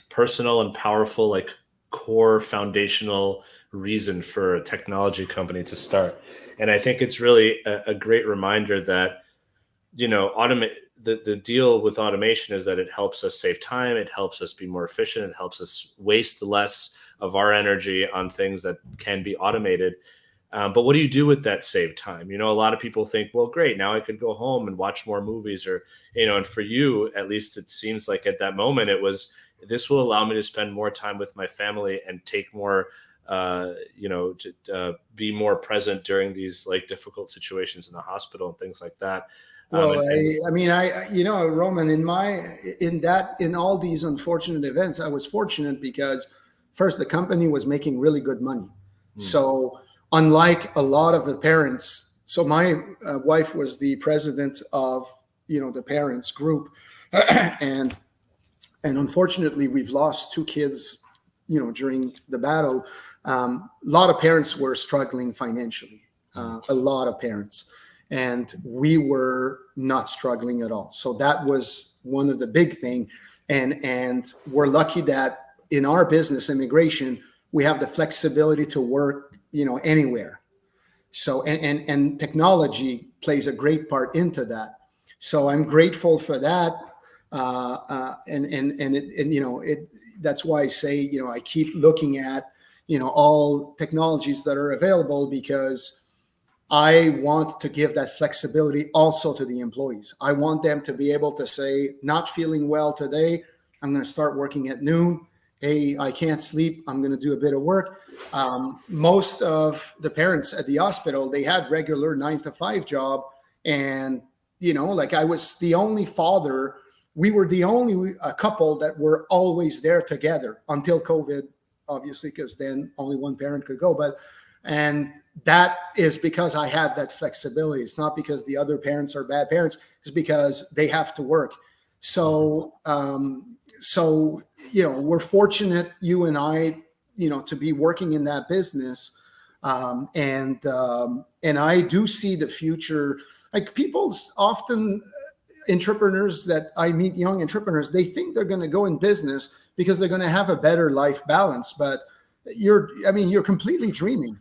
personal and powerful, like, core foundational reason for a technology company to start. And I think it's really a great reminder that, the deal with automation is that it helps us save time. It helps us be more efficient. It helps us waste less of our energy on things that can be automated. But what do you do with that saved time? A lot of people think, well, great, now I could go home and watch more movies, or, and for you, at least it seems like at that moment, this will allow me to spend more time with my family and take more, to be more present during these, like, difficult situations in the hospital and things like that. Well, Roman, in all these unfortunate events, I was fortunate because first, the company was making really good money. So unlike a lot of the parents, so my wife was the president of, the parents group. And unfortunately, we've lost 2 kids during the battle, a lot of parents were struggling financially, a lot of parents, and we were not struggling at all. So that was one of the big thing. And we're lucky that in our business, immigration, we have the flexibility to work, anywhere. So, and technology plays a great part into that. So I'm grateful for that. That's why I say, I keep looking at, all technologies that are available, because I want to give that flexibility also to the employees. I want them to be able to say, not feeling well today, I'm going to start working at noon. Hey, I can't sleep, I'm going to do a bit of work. Most of the parents at the hospital, they had regular 9-to-5 job. And, I was the only father. We were the only couple that were always there together until COVID, obviously, because then only one parent could go. And that is because I had that flexibility. It's not because the other parents are bad parents. It's because they have to work. So, we're fortunate, you and I, to be working in that business. And I do see the future. Like, people's often, entrepreneurs that I meet, young entrepreneurs, they think they're going to go in business because they're going to have a better life balance. But you're completely dreaming.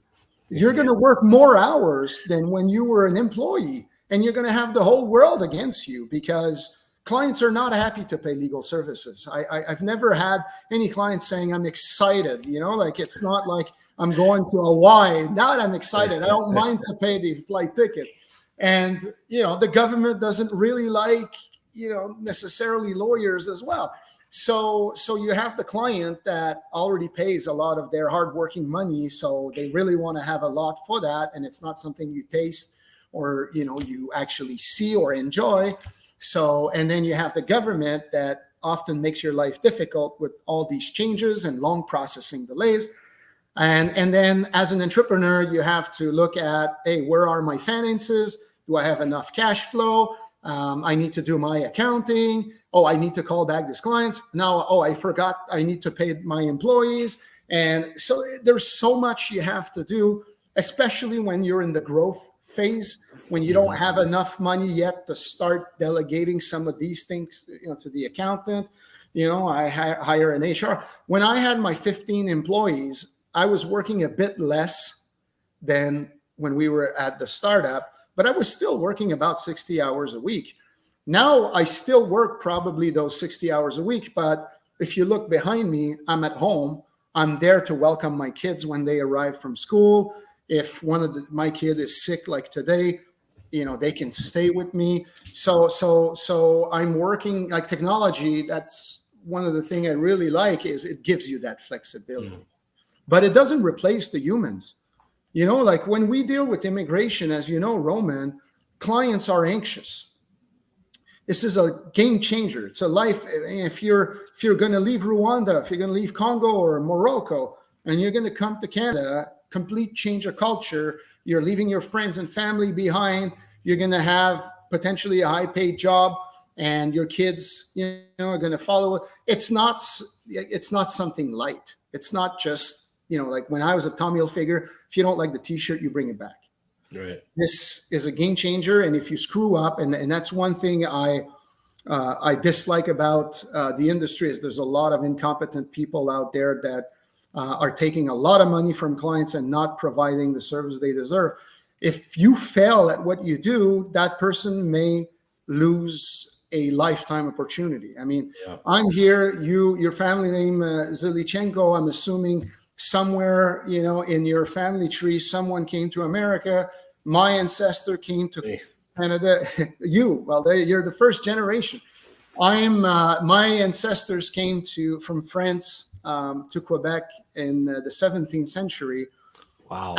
You're going to work more hours than when you were an employee, and you're going to have the whole world against you, because clients are not happy to pay legal services. I've never had any clients saying, I'm excited, it's not like I'm going to Hawaii. Now I'm excited. I don't mind to pay the flight ticket. And, the government doesn't really like, necessarily lawyers as well. So you have the client that already pays a lot of their hardworking money. So they really want to have a lot for that. And it's not something you taste or, you actually see or enjoy. So, and then you have the government that often makes your life difficult with all these changes and long processing delays. And then as an entrepreneur, you have to look at, hey, where are my finances? Do I have enough cash flow? I need to do my accounting. Oh, I need to call back these clients. Now, I forgot I need to pay my employees. And so there's so much you have to do, especially when you're in the growth phase, when you don't have enough money yet to start delegating some of these things, to the accountant. I hire an HR. When I had my 15 employees, I was working a bit less than when we were at the startup, but I was still working about 60 hours a week. Now I still work probably those 60 hours a week, but if you look behind me, I'm at home. I'm there to welcome my kids when they arrive from school. If one of my kid is sick, like today, they can stay with me. So I'm working, like, technology. That's one of the things I really like, is it gives you that flexibility. But it doesn't replace the humans. Like when we deal with immigration, as you know, Roman, clients are anxious. This is a game changer. It's a life. If you're going to leave Rwanda, if you're going to leave Congo or Morocco, and you're going to come to Canada, complete change of culture. You're leaving your friends and family behind. You're going to have potentially a high-paid job, and your kids, are going to follow. It's not something light. It's not just, like when I was at Tommy Hilfiger, if you don't like the T-shirt, you bring it back. Right. This is a game changer, and if you screw up, and that's one thing I dislike about the industry, is there's a lot of incompetent people out there that are taking a lot of money from clients and not providing the service they deserve. If you fail at what you do, that person may lose a lifetime opportunity. I mean, I'm here, your family name, Zilichenko, I'm assuming somewhere, in your family tree, someone came to America. My ancestor came to Canada. You're the first generation. My ancestors came from France to Quebec in the 17th century. Wow.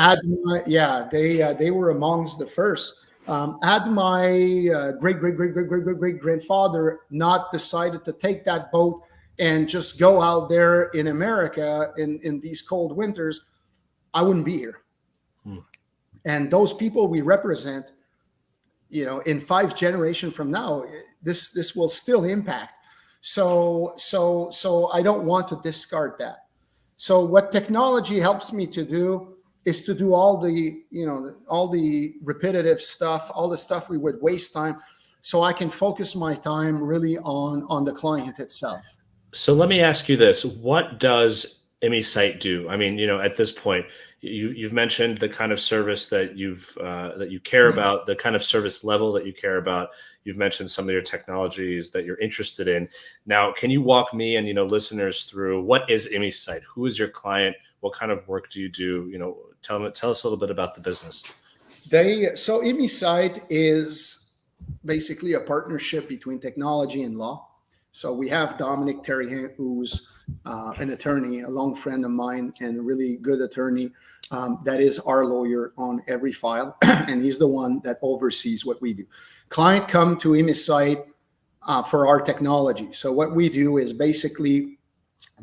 They were amongst the first. Had my great grandfather not decided to take that boat and just go out there in America in these cold winters, I wouldn't be here. And those people we represent, in 5 generations from now, this will still impact. So I don't want to discard that. So what technology helps me to do is to do all the repetitive stuff, all the stuff we would waste time, so I can focus my time really on the client itself. So let me ask you this: what does ImmiSight do? I mean, at this point, you've mentioned the kind of service that you care about, the kind of service level that you care about. You've mentioned some of your technologies that you're interested in. Now, can you walk me and listeners through what is ImmiSight? Who is your client? What kind of work do you do? Tell us a little bit about the business. So ImmiSight is basically a partnership between technology and law. So we have Dominic Terry, who's an attorney, a long friend of mine, and a really good attorney. That is our lawyer on every file, and he's the one that oversees what we do. Client come to ImmiSight for our technology. So what we do is basically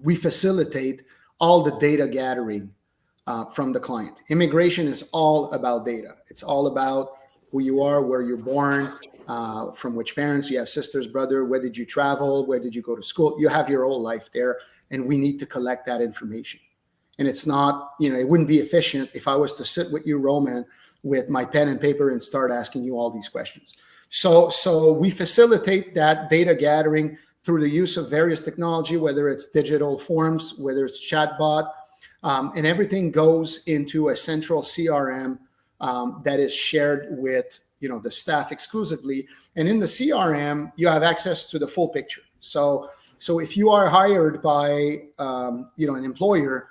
we facilitate all the data gathering from the client. Immigration is all about data. It's all about who you are, where you're born, from which parents, you have sisters, brother, where did you travel, where did you go to school? You have your whole life there, and we need to collect that information. And it's not, it wouldn't be efficient if I was to sit with you, Roman, with my pen and paper and start asking you all these questions. So we facilitate that data gathering through the use of various technology, whether it's digital forms, whether it's chatbot, and everything goes into a central CRM that is shared with the staff exclusively. And in the CRM, you have access to the full picture. So if you are hired by an employer,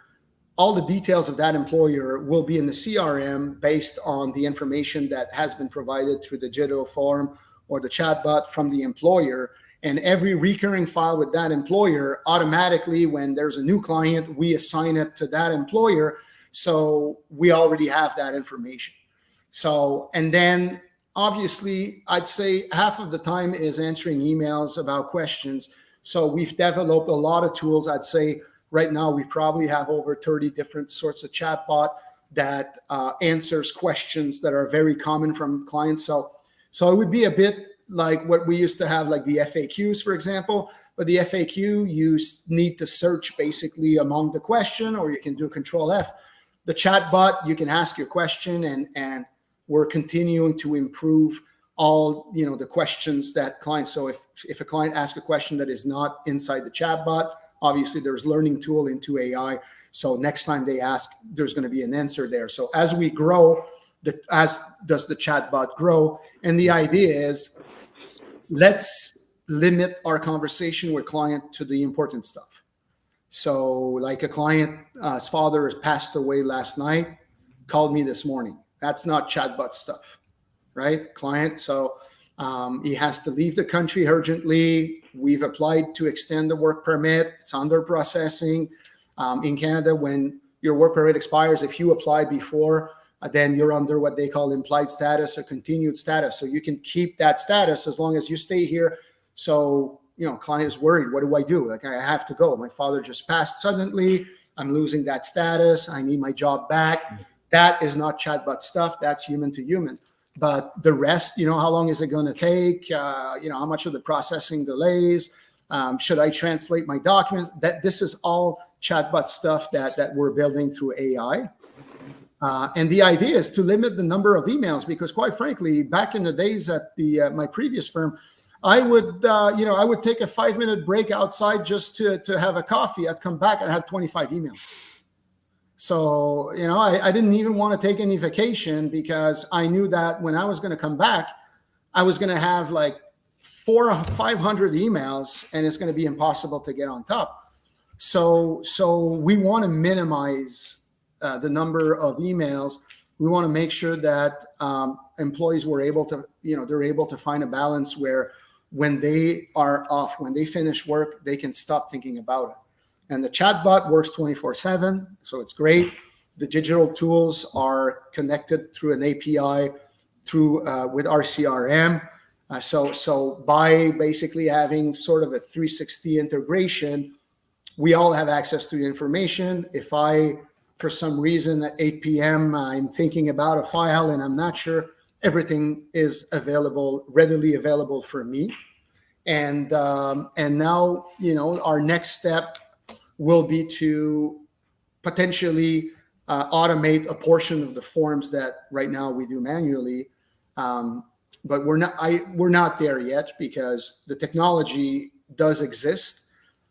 all the details of that employer will be in the CRM based on the information that has been provided through the digital form or the chatbot from the employer. And every recurring file with that employer, automatically, when there's a new client, we assign it to that employer. So we already have that information. So, and then obviously, I'd say half of the time is answering emails about questions. So we've developed a lot of tools. I'd say right now we probably have over 30 different sorts of chatbot that answers questions that are very common from clients. So it would be a bit like what we used to have, like the FAQs, for example. But the FAQ, you need to search basically among the question, or you can do Control F. The chatbot, you can ask your question, and we're continuing to improve all the questions that clients. So if a client asks a question that is not inside the chatbot, obviously there's learning tool into AI. So next time they ask, there's going to be an answer there. So as we grow, as does the chatbot grow. And the idea is, let's limit our conversation with client to the important stuff. So like a client's father has passed away last night, called me this morning. That's not chatbot stuff, right? Client, so he has to leave the country urgently. We've applied to extend the work permit. It's under processing. In Canada, when your work permit expires, if you apply before, then you're under what they call implied status or continued status. So you can keep that status as long as you stay here. So, client is worried. What do I do? Like, I have to go. My father just passed suddenly. I'm losing that status. I need my job back. That is not chatbot stuff. That's human to human. But the rest, how long is it going to take? How much of the processing delays? Should I translate my documents? This is all chatbot stuff that we're building through AI. And the idea is to limit the number of emails, because quite frankly, back in the days at my previous firm, I would take a 5-minute break outside just to have a coffee. I'd come back and I had 25 emails. So, I didn't even want to take any vacation, because I knew that when I was going to come back, I was going to have like 400 or 500 emails, and it's going to be impossible to get on top. So we want to minimize the number of emails. We want to make sure that employees were able to, they're able to find a balance where when they are off, when they finish work, they can stop thinking about it. And the chatbot works 24/7, so it's great. The digital tools are connected through an API with our CRM. So by basically having sort of a 360 integration, we all have access to the information. If I, for some reason at 8 p.m., I'm thinking about a file and I'm not sure, everything is readily available for me. And now, our next step will be to potentially automate a portion of the forms that right now we do manually. But we're not there yet, because the technology does exist,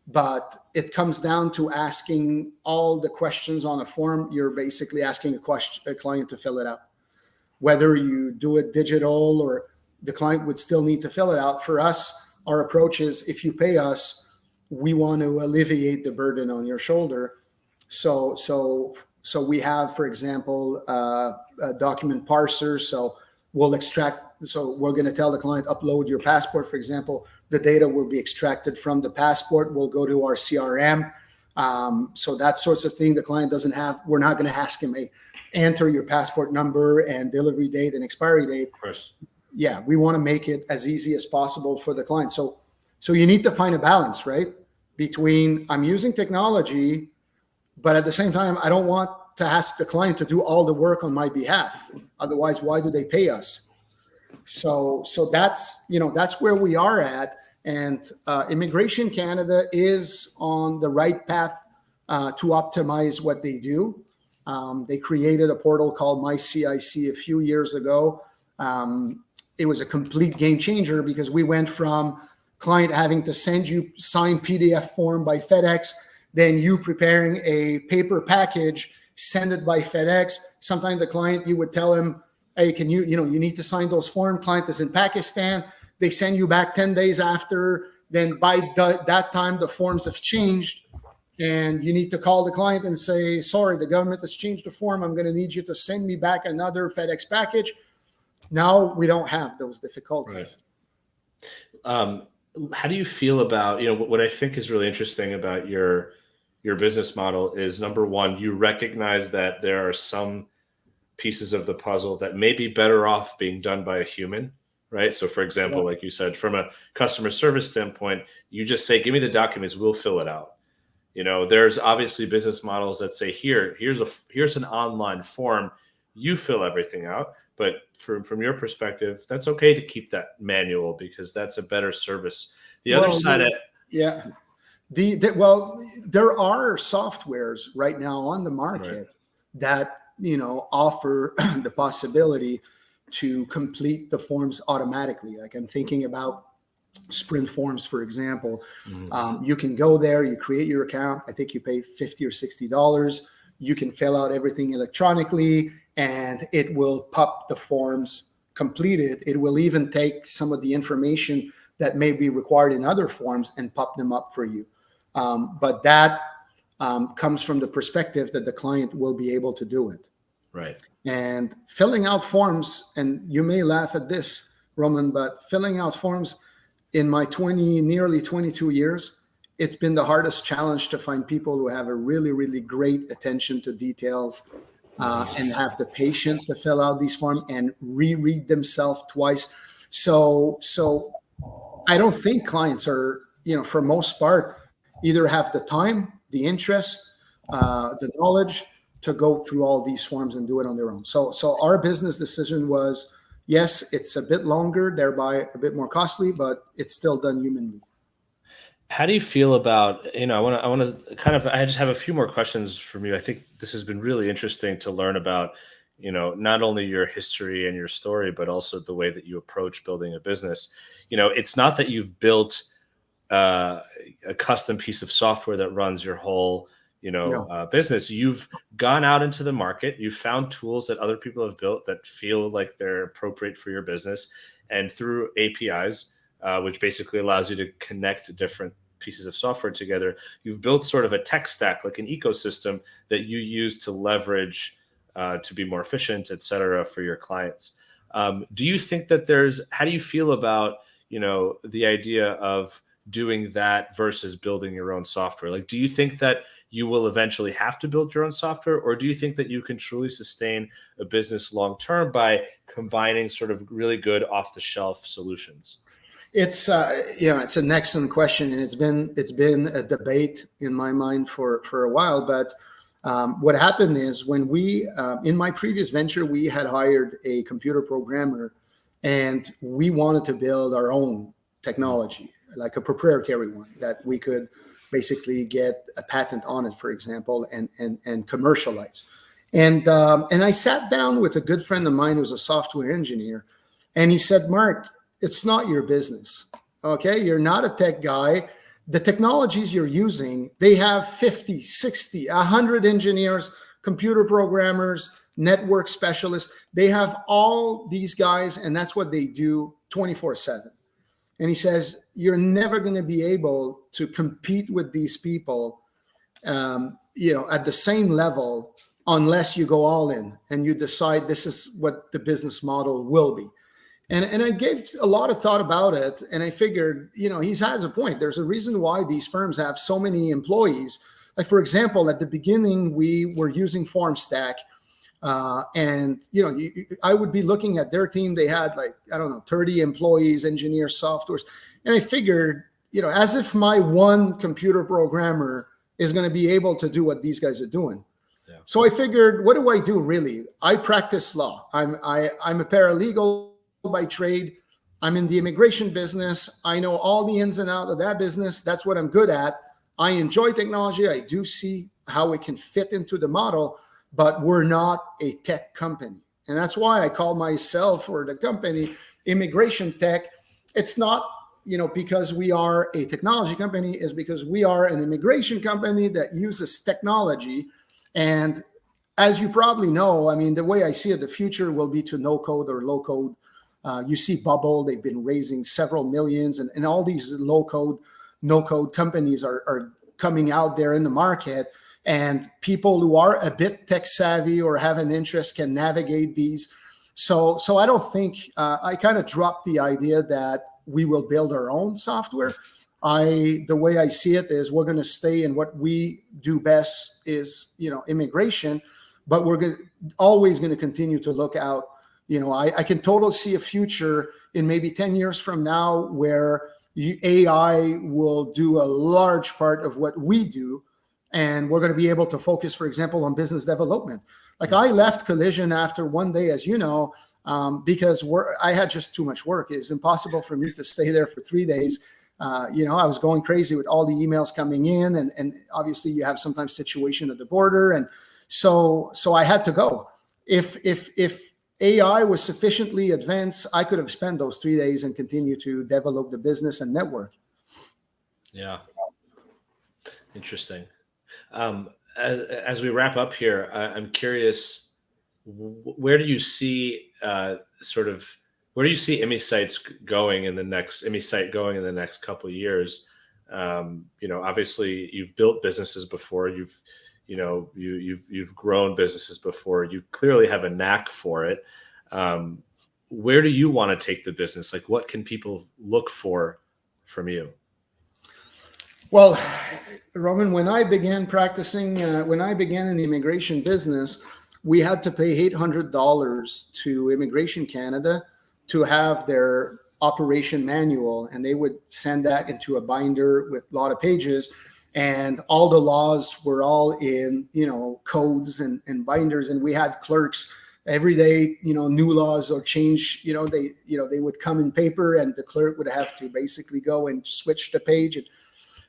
but it comes down to asking all the questions on a form. You're basically asking a client to fill it out. Whether you do it digital or the client would still need to fill it out. For us, our approach is, if you pay us, we want to alleviate the burden on your shoulder. So we have, for example, a document parser. So we'll extract. So we're going to tell the client, upload your passport, for example. The data will be extracted from the passport, will go to our CRM. So that sorts of thing the client doesn't have. We're not going to ask him, hey, enter your passport number and delivery date and expiry date. Of course. Yeah, we want to make it as easy as possible for the client. So you need to find a balance, right? Between, I'm using technology, but at the same time, I don't want to ask the client to do all the work on my behalf. Otherwise, why do they pay us? So that's where we are at. And Immigration Canada is on the right path to optimize what they do. They created a portal called MyCIC a few years ago. It was a complete game changer, because we went from client having to send you signed PDF form by FedEx, then you preparing a paper package, send it by FedEx. Sometimes the client, you would tell him, hey, can you need to sign those forms. Client is in Pakistan. They send you back 10 days after. Then by that time, the forms have changed. And you need to call the client and say, sorry, the government has changed the form. I'm going to need you to send me back another FedEx package. Now we don't have those difficulties. Right. How do you feel about, what I think is really interesting about your business model is, number one, you recognize that there are some pieces of the puzzle that may be better off being done by a human, right? So for example, like you said, from a customer service standpoint, you just say, give me the documents, we'll fill it out. There's obviously business models that say, here's an online form, you fill everything out. But from your perspective, that's okay to keep that manual, because that's a better service. The other side of there are softwares right now on the market that offer the possibility to complete the forms automatically. Like, I'm thinking about Sprint Forms, for example. You can go there, you create your account. I think you pay $50 or $60. You can fill out everything electronically, and it will pop the forms completed. It will even take some of the information that may be required in other forms and pop them up for you. But that comes from the perspective that the client will be able to do it. Right. And filling out forms, and you may laugh at this, Roman, but filling out forms in my nearly 22 years, it's been the hardest challenge to find people who have a really, really great attention to details and have the patience to fill out these forms and reread themselves twice. So I don't think clients are, for most part, either have the time, the interest, the knowledge to go through all these forms and do it on their own. So our business decision was, yes, it's a bit longer, thereby a bit more costly, but it's still done humanly. How do you feel about, I want to I just have a few more questions from you. I think this has been really interesting to learn about, not only your history and your story, but also the way that you approach building a business. It's not that you've built a custom piece of software that runs your whole, business. You've gone out into the market. You've found tools that other people have built that feel like they're appropriate for your business. And through APIs, which basically allows you to connect different pieces of software together, you've built sort of a tech stack, like an ecosystem that you use to leverage to be more efficient, et cetera, for your clients. Do you think that how do you feel about, the idea of doing that versus building your own software? Like, do you think that you will eventually have to build your own software, or do you think that you can truly sustain a business long-term by combining sort of really good off-the-shelf solutions? It's it's an excellent question, and it's been a debate in my mind for a while. But what happened is, when we in my previous venture, we had hired a computer programmer, and we wanted to build our own technology, like a proprietary one that we could basically get a patent on it, for example, and commercialize. And I sat down with a good friend of mine who's a software engineer, and he said, Mark, it's not your business. Okay, you're not a tech guy. The technologies you're using, they have 50, 60, 100 engineers, computer programmers, network specialists. They have all these guys, and that's what they do 24/7. And he says, you're never going to be able to compete with these people, at the same level unless you go all in and you decide this is what the business model will be. And I gave a lot of thought about it, and I figured, he has a point. There's a reason why these firms have so many employees. Like, for example, at the beginning, we were using FormStack, and I would be looking at their team. They had 30 employees, engineers, softwares, and I figured, as if my one computer programmer is going to be able to do what these guys are doing. Yeah. So I figured, what do I do really? I practice law. I'm a paralegal by trade. I'm in the immigration business. I know all the ins and outs of that business. That's what I'm good at. I enjoy technology. I do see how it can fit into the model, but we're not a tech company. And that's why I call myself, or the company, Immigration Tech. It's not, because we are a technology company, is because we are an immigration company that uses technology. And as you probably know, the way I see it, the future will be to no code or low code. You see Bubble, they've been raising several millions, and all these low code, no code companies are coming out there in the market, and people who are a bit tech savvy or have an interest can navigate these. So I don't think, I kind of dropped the idea that we will build our own software. The way I see it is we're going to stay in what we do best is, immigration, but we're always going to continue to look out. I can totally see a future in maybe 10 years from now where AI will do a large part of what we do, and we're going to be able to focus, for example, on business development. Like, I left Collision after one day, as you know, because I had just too much work. It's impossible for me to stay there for 3 days. I was going crazy with all the emails coming in, and obviously you have sometimes situation at the border, and so I had to go. If AI was sufficiently advanced, I could have spent those 3 days and continue to develop the business and network. Yeah. Interesting. As we wrap up here, I'm curious, where do you see where do you see ImmiSight going in the next couple of years? Obviously you've built businesses before, you've grown businesses before. You clearly have a knack for it. Where do you want to take the business? Like, what can people look for from you? Well, Roman, when I began practicing, when I began in the immigration business, we had to pay $800 to Immigration Canada to have their operation manual, and they would send that into a binder with a lot of pages. And all the laws were all in, codes and binders. And we had clerks every day, new laws or change, they would come in paper, and the clerk would have to basically go and switch the page. And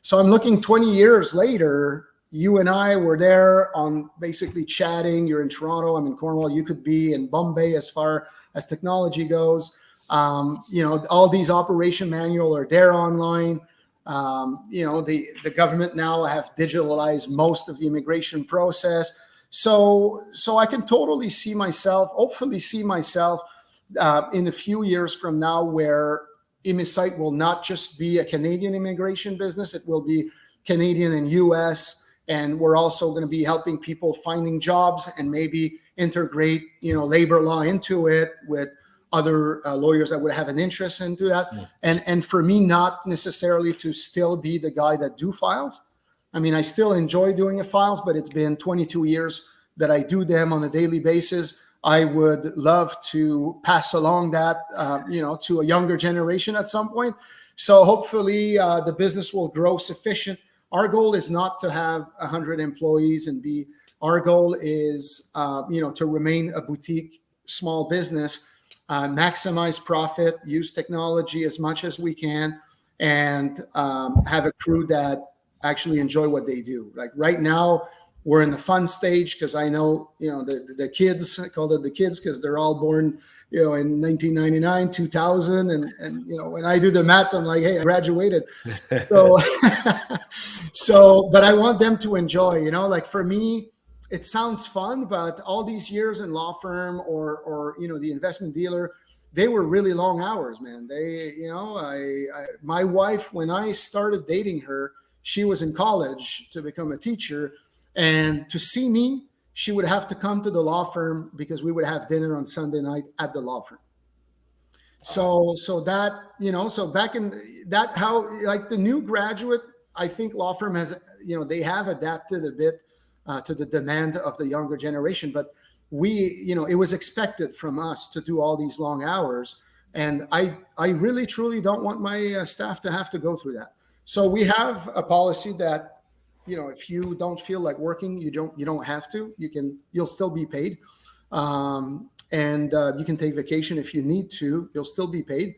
so I'm looking 20 years later, you and I were there on basically chatting. You're in Toronto, I'm in Cornwall. You could be in Bombay as far as technology goes. All these operation manual are there online. The government now have digitalized most of the immigration process. So I can totally hopefully see myself in a few years from now where ImmiSight will not just be a Canadian immigration business. It will be Canadian and US. And we're also going to be helping people finding jobs and maybe integrate, labor law into it with other lawyers that would have an interest into that. Yeah. And for me, not necessarily to still be the guy that do files. I still enjoy doing the files, but it's been 22 years that I do them on a daily basis. I would love to pass along that, to a younger generation at some point. So hopefully the business will grow sufficient. Our goal is not to have 100 employees our goal is, to remain a boutique small business, maximize profit, use technology as much as we can, and have a crew that actually enjoy what they do. Like right now, we're in the fun stage because I know, the kids, I call it the kids because they're all born, in 1999, 2000. And when I do the maths, I'm like, hey, I graduated. So, but I want them to enjoy, like for me, it sounds fun, but all these years in law firm or the investment dealer, they were really long hours, man. They, my wife, when I started dating her, she was in college to become a teacher. And to see me, she would have to come to the law firm because we would have dinner on Sunday night at the law firm. So that, so back in that, how like the new graduate, I think law firm has, they have adapted a bit to the demand of the younger generation, but it was expected from us to do all these long hours. And I really, truly don't want my staff to have to go through that. So we have a policy that, if you don't feel like working, you don't have to. You'll still be paid, and you can take vacation if you need to. You'll still be paid.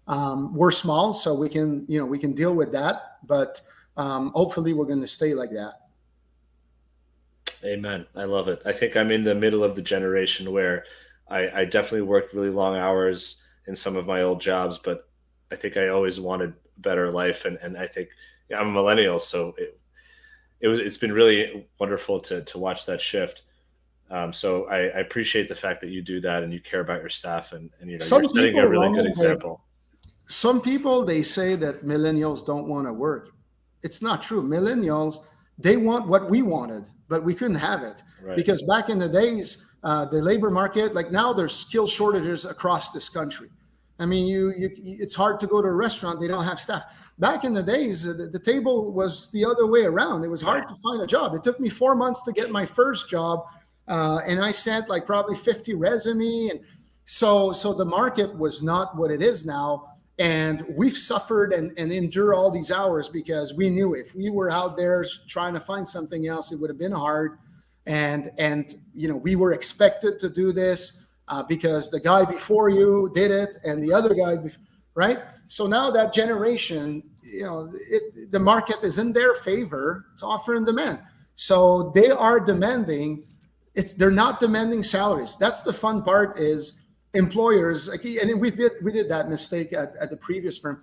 We're small, so we can deal with that. But hopefully, we're going to stay like that. Amen. I love it. I think I'm in the middle of the generation where I definitely worked really long hours in some of my old jobs, but I think I always wanted a better life, and I think I'm a millennial, so it's been really wonderful to watch that shift. So I appreciate the fact that you do that and you care about your staff, and you're setting a really good example. Some people, they say that millennials don't want to work. It's not true. Millennials, they want what we wanted, but we couldn't have it. Right. Because back in the days, the labor market, like now there's skill shortages across this country. I mean, it's hard to go to a restaurant. They don't have staff. Back in the days, the table was the other way around. It was hard to find a job. It took me 4 months to get my first job. And I sent like probably 50 resumes. And so the market was not what it is now. And we've suffered and endured all these hours because we knew if we were out there trying to find something else, it would have been hard. And we were expected to do this because the guy before you did it and the other guy, right? So now that generation, the market is in their favor. It's offer and demand. So they are demanding. They're not demanding salaries. That's the fun part is employers. And we did that mistake at the previous firm.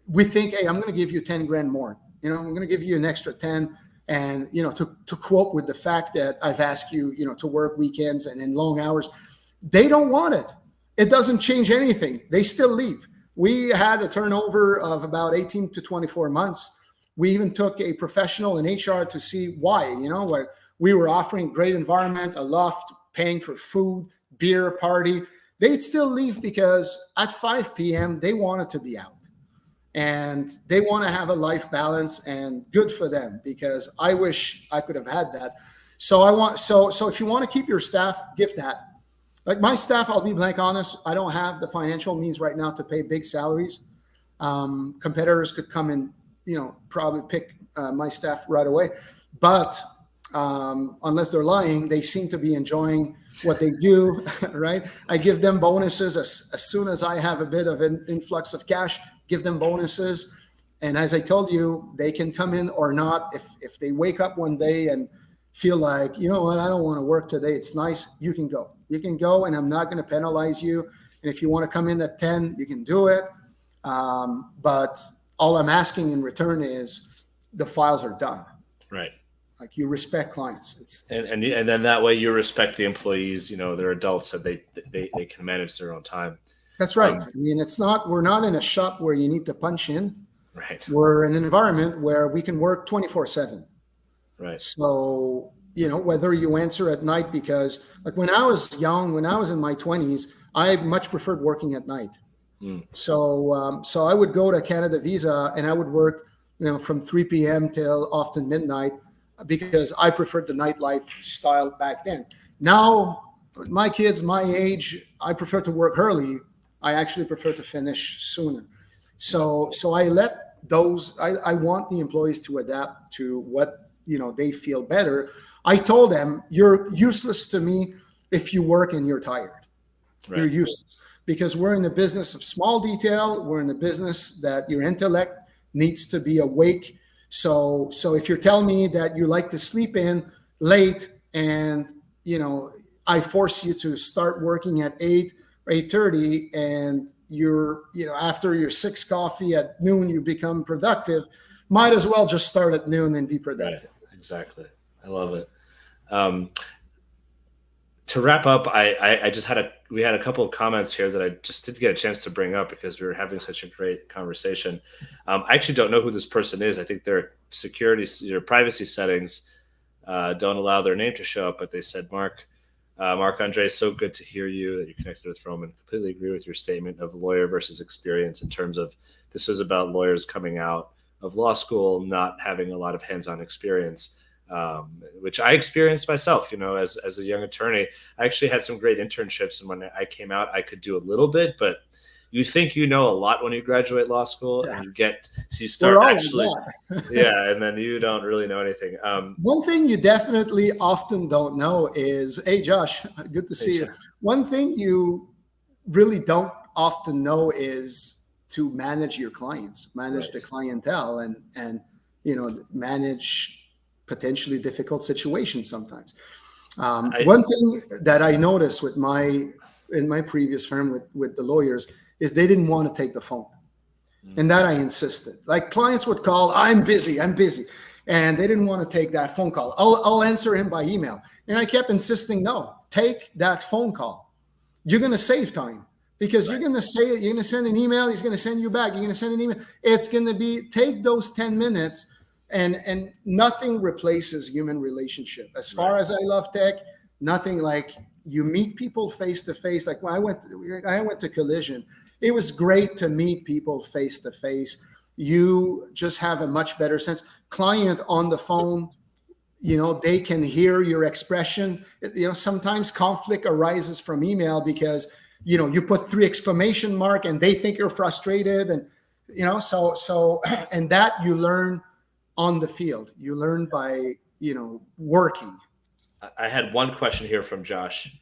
We think, hey, I'm going to give you 10 grand more. I'm going to give you an extra 10. And, to quote with the fact that I've asked you, to work weekends and in long hours, they don't want it. It doesn't change anything. They still leave. We had a turnover of about 18 to 24 months. We even took a professional in HR to see why, where we were offering great environment, a loft, paying for food, beer, party. They'd still leave because at 5 p.m. they wanted to be out and they want to have a life balance, and good for them because I wish I could have had that. So if you want to keep your staff, give that. Like my staff, I'll be blank honest, I don't have the financial means right now to pay big salaries. Competitors could come and, probably pick my staff right away. But unless they're lying, they seem to be enjoying what they do, right? I give them bonuses as soon as I have a bit of an influx of cash, give them bonuses. And as I told you, they can come in or not. If they wake up one day and feel like, I don't want to work today, it's nice, you can go. You can go, and I'm not going to penalize you. And if you want to come in at 10, you can do it. But all I'm asking in return is the files are done. Right. Like you respect clients. And then that way you respect the employees. They're adults, so they can manage their own time. That's right. We're not in a shop where you need to punch in. Right. We're in an environment where we can work 24/7. Right. So, whether you answer at night, because like when I was young, when I was in my 20s, I much preferred working at night. So I would go to Canada Visa and I would work, from 3 p.m. till often midnight because I preferred the nightlife style back then. Now, my kids, my age, I prefer to work early. I actually prefer to finish sooner. So I let I want the employees to adapt to what, they feel better. I told them, you're useless to me if you work and you're tired. Right. You're useless because we're in the business of small detail. We're in the business that your intellect needs to be awake So if you're telling me that you like to sleep in late, and I force you to start working at 8 or 8:30, and you're after your 6 coffee at noon you become productive, might as well just start at noon and be productive. Right. Exactly. I love it. To wrap up, I just we had a couple of comments here that I just didn't get a chance to bring up because we were having such a great conversation. I actually don't know who this person is. I think their privacy settings don't allow their name to show up, but they said, Marc-Andre, so good to hear you, that you connected with Roman. Completely agree with your statement of lawyer versus experience, in terms of this was about lawyers coming out of law school, not having a lot of hands-on experience. Which I experienced myself, as a young attorney. I actually had some great internships, and when I came out, I could do a little bit, but you think you know a lot when you graduate law school, and you start actually, yeah, and then you don't really know anything. One thing you definitely often don't know is, hey, Josh, good to see you. One thing you really don't often know is to manage your clients, manage the clientele, and manage potentially difficult situations sometimes. One thing that I noticed in my previous firm with the lawyers is they didn't want to take the phone. And that I insisted. Like, clients would call, I'm busy. And they didn't want to take that phone call. I'll answer him by email. And I kept insisting, no, take that phone call. You're going to save time, because you're going to send an email. He's going to send you back. You're going to send an email. It's going to take those 10 minutes. And nothing replaces human relationship. As far as I love tech, nothing like you meet people face to face. Like when I went to Collision, it was great to meet people face to face. You just have a much better sense. Client on the phone, they can hear your expression. Sometimes conflict arises from email because you put 3 exclamation mark and they think you're frustrated, and so and that you learn on the field. You learn by, working. I had one question here from Josh.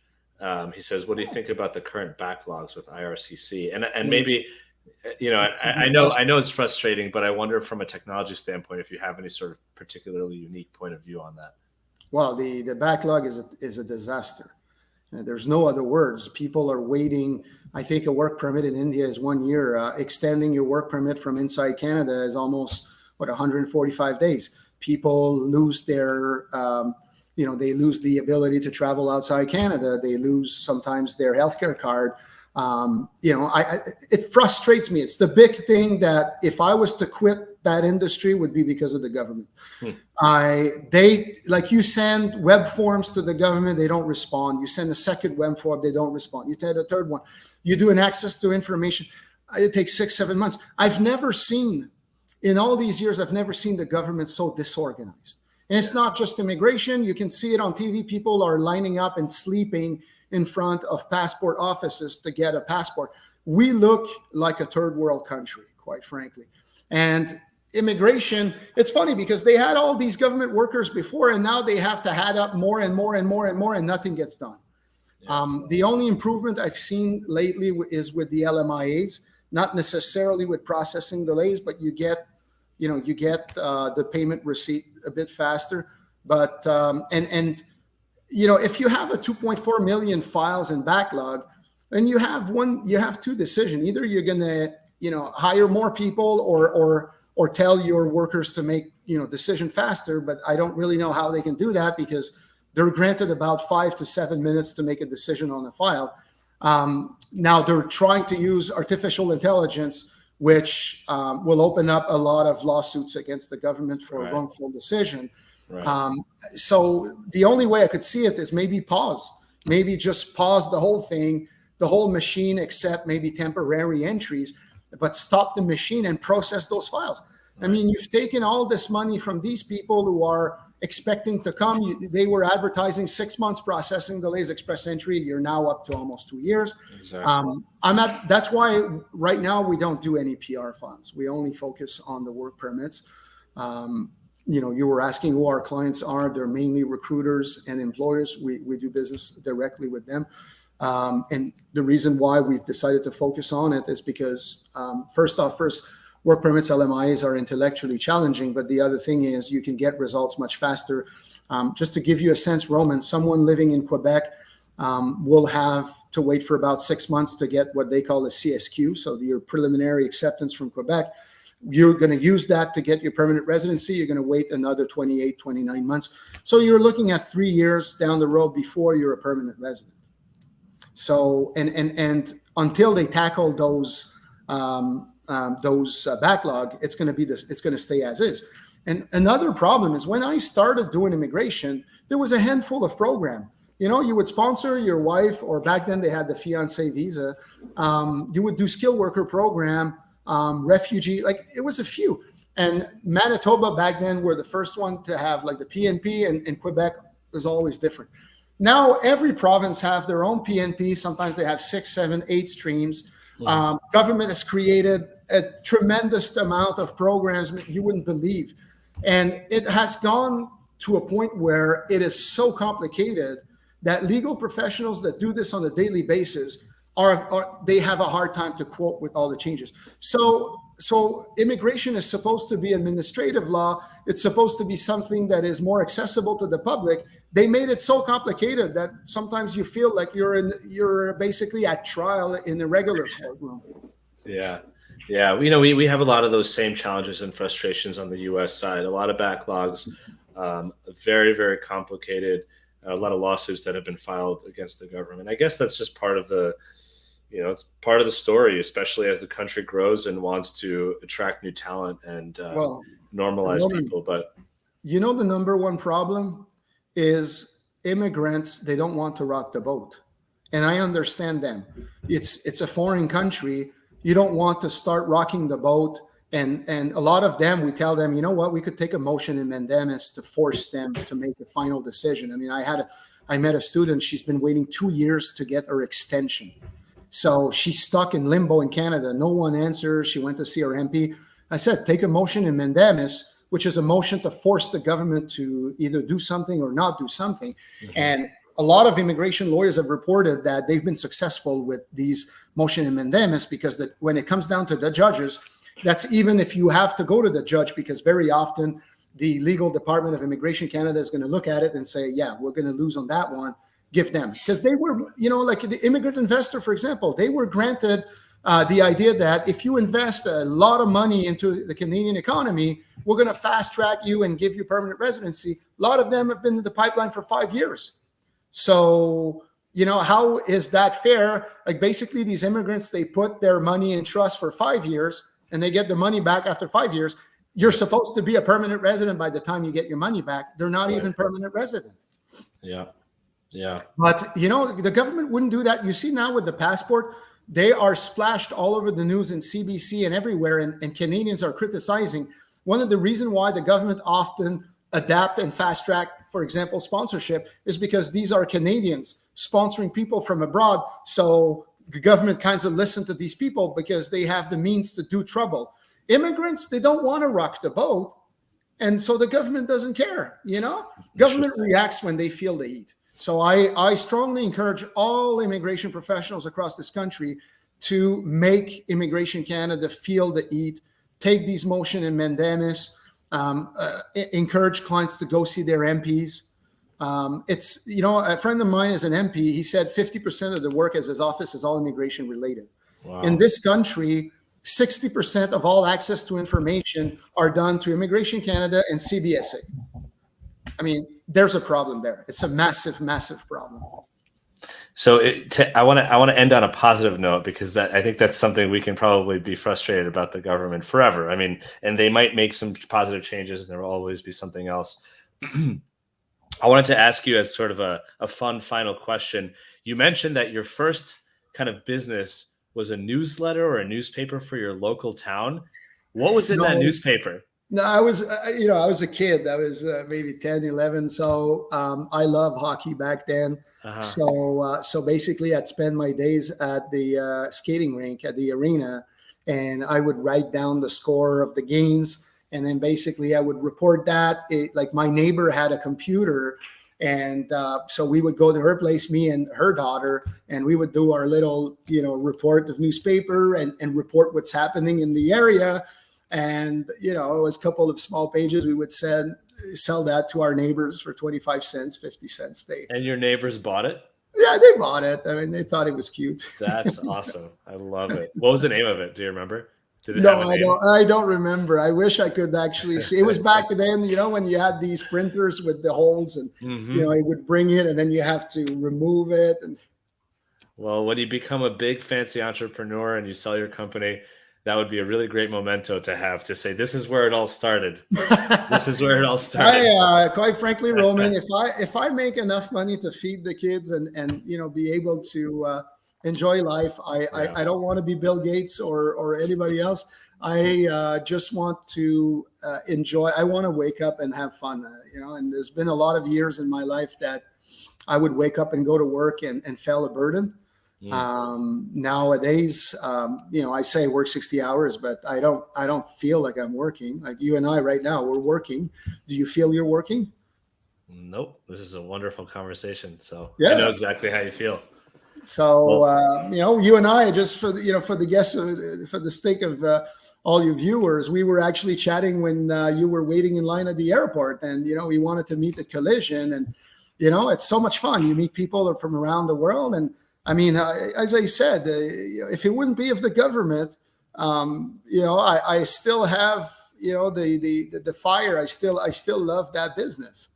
He says, what do you think about the current backlogs with IRCC? And maybe, I know it's frustrating, but I wonder from a technology standpoint, if you have any sort of particularly unique point of view on that. Well, the backlog is a disaster. There's no other words. People are waiting. I think a work permit in India is 1 year. Extending your work permit from inside Canada is almost 145 days. People lose their, they lose the ability to travel outside Canada. They lose sometimes their healthcare card. It frustrates me. It's the big thing that if I was to quit that industry, would be because of the government. You send web forms to the government, they don't respond. You send a second web form, they don't respond. You send a third one. You do an access to information. It takes 6-7 months. In all these years, I've never seen the government so disorganized. And it's not just immigration. You can see it on TV. People are lining up and sleeping in front of passport offices to get a passport. We look like a third world country, quite frankly. And immigration, it's funny because they had all these government workers before, and now they have to add up more and more and more and more, and nothing gets done. The only improvement I've seen lately is with the LMIAs. Not necessarily with processing delays, but you get the payment receipt a bit faster. But if you have a 2.4 million files in backlog, and you have 2 decisions. Either you're gonna hire more people, or tell your workers to make decision faster. But I don't really know how they can do that, because they're granted about 5 to 7 minutes to make a decision on a file. Now they're trying to use artificial intelligence, which will open up a lot of lawsuits against the government for wrongful decision. So the only way I could see it is maybe just pause the whole thing, the whole machine, except maybe temporary entries, but stop the machine and process those files. I mean, you've taken all this money from these people who are expecting to come. They were advertising 6 months processing delays, express entry. You're now up to almost 2 years. Exactly. That's why right now we don't do any PR files. We only focus on the work permits. You were asking who our clients are. They're mainly recruiters and employers. We do business directly with them. And the reason why we've decided to focus on it is because first, Work permits, LMIAs are intellectually challenging, but the other thing is you can get results much faster. Just to give you a sense, Roman, someone living in Quebec will have to wait for about 6 months to get what they call a CSQ, so your preliminary acceptance from Quebec. You're going to use that to get your permanent residency. You're going to wait another 28, 29 months. So you're looking at 3 years down the road before you're a permanent resident. So, and until they tackle those backlog, it's going to be this. It's going to stay as is. And another problem is when I started doing immigration, there was a handful of programs. You know, you would sponsor your wife, or back then they had the fiancé visa. You would do skilled worker program, refugee, like it was a few. And Manitoba back then were the first one to have like the PNP, and Quebec was always different. Now every province have their own PNP. Sometimes they have 6, 7, 8 streams. Government has created a tremendous amount of programs you wouldn't believe. And it has gone to a point where it is so complicated that legal professionals that do this on a daily basis they have a hard time to cope with all the changes. So immigration is supposed to be administrative law. It's supposed to be something that is more accessible to the public. They made it so complicated that sometimes you feel like you're basically at trial in a regular courtroom. Yeah. We have a lot of those same challenges and frustrations on the U.S. side. A lot of backlogs, very, very complicated. A lot of lawsuits that have been filed against the government. I guess that's just part of it's part of the story, especially as the country grows and wants to attract new talent and normalize people. But the number one problem is immigrants. They don't want to rock the boat, and I understand them. It's a foreign country. You don't want to start rocking the boat. And a lot of them, we tell them, you know what, we could take a motion in mandamus to force them to make a final decision. I mean, I met a student, she's been waiting 2 years to get her extension. So she's stuck in limbo in Canada. No one answers. She went to see her MP. I said, take a motion in mandamus, which is a motion to force the government to either do something or not do something. Mm-hmm. And a lot of immigration lawyers have reported that they've been successful with these motion in mandamus because when it comes down to the judges, that's even if you have to go to the judge, because very often the legal department of Immigration Canada is going to look at it and say, yeah, we're going to lose on that one. Give them. Because they were, like the immigrant investor, for example, they were granted the idea that if you invest a lot of money into the Canadian economy, we're going to fast track you and give you permanent residency. A lot of them have been in the pipeline for 5 years. So, how is that fair? Like basically these immigrants, they put their money in trust for 5 years and they get the money back after 5 years. You're supposed to be a permanent resident by the time you get your money back. They're not even permanent resident. Yeah. But, the government wouldn't do that. You see now with the passport, they are splashed all over the news and CBC and everywhere, and Canadians are criticizing. One of the reasons why the government often adapt and fast track, for example, sponsorship, is because these are Canadians sponsoring people from abroad. So the government kind of listen to these people because they have the means to do trouble. Immigrants, they don't want to rock the boat. And so the government doesn't care, Government reacts when they feel the heat. So I strongly encourage all immigration professionals across this country to make Immigration Canada feel the heat, take these motion in mandamus, encourage clients to go see their MPs. It's, a friend of mine is an MP. He said 50% of the work at his office is all immigration related. Wow. In this country, 60% of all access to information are done to Immigration Canada and CBSA. I mean, there's a problem there. It's a massive, massive problem. So I want to end on a positive note, because I think that's something we can probably be frustrated about the government forever. I mean, and they might make some positive changes and there will always be something else. I wanted to ask you as sort of a fun final question. You mentioned that your first kind of business was a newsletter or a newspaper for your local town. What was in that newspaper? No, I was a kid. I was maybe 10, 11. So I loved hockey back then. Uh-huh. So basically I'd spend my days at the skating rink at the arena, and I would write down the score of the games. And then basically I would report that. Like my neighbor had a computer, and so we would go to her place, me and her daughter, and we would do our little, report of newspaper and report what's happening in the area. And, you know, it was a couple of small pages. We would sell that to our neighbors for 25 cents, 50 cents. And your neighbors bought it? Yeah, they bought it. I mean, they thought it was cute. That's awesome. I love it. What was the name of it? Do you remember? Did it have No, a I name? don't. I don't remember. I wish I could actually see. It was back then, you know, when you had these printers with the holes, and you know, it would bring it, and then you have to remove it. And well, when you become a big fancy entrepreneur and you sell your company, that would be a really great memento to have, to say, this is where it all started. This is where it all started. Quite frankly, Roman, if I make enough money to feed the kids and you know, be able to enjoy life, I don't want to be Bill Gates or anybody else. I just want to enjoy. I want to wake up and have fun, you know. And there's been a lot of years in my life that I would wake up and go to work and feel a burden. Nowadays, you know, I say work 60 hours, but I don't feel like I'm working. Like you and I right now, we're working. Do you feel you're working? Nope. This is a wonderful conversation. So yeah. I know exactly how you feel. So, you know, you and I, just for you know, for the guests, for the sake of all your viewers, we were actually chatting when you were waiting in line at the airport, and you know, we wanted to meet at Collision, and you know, it's so much fun. You meet people from around the world, and I mean, as I said, if it wouldn't be of the government, you know, I still have, you know, the fire. I still love that business.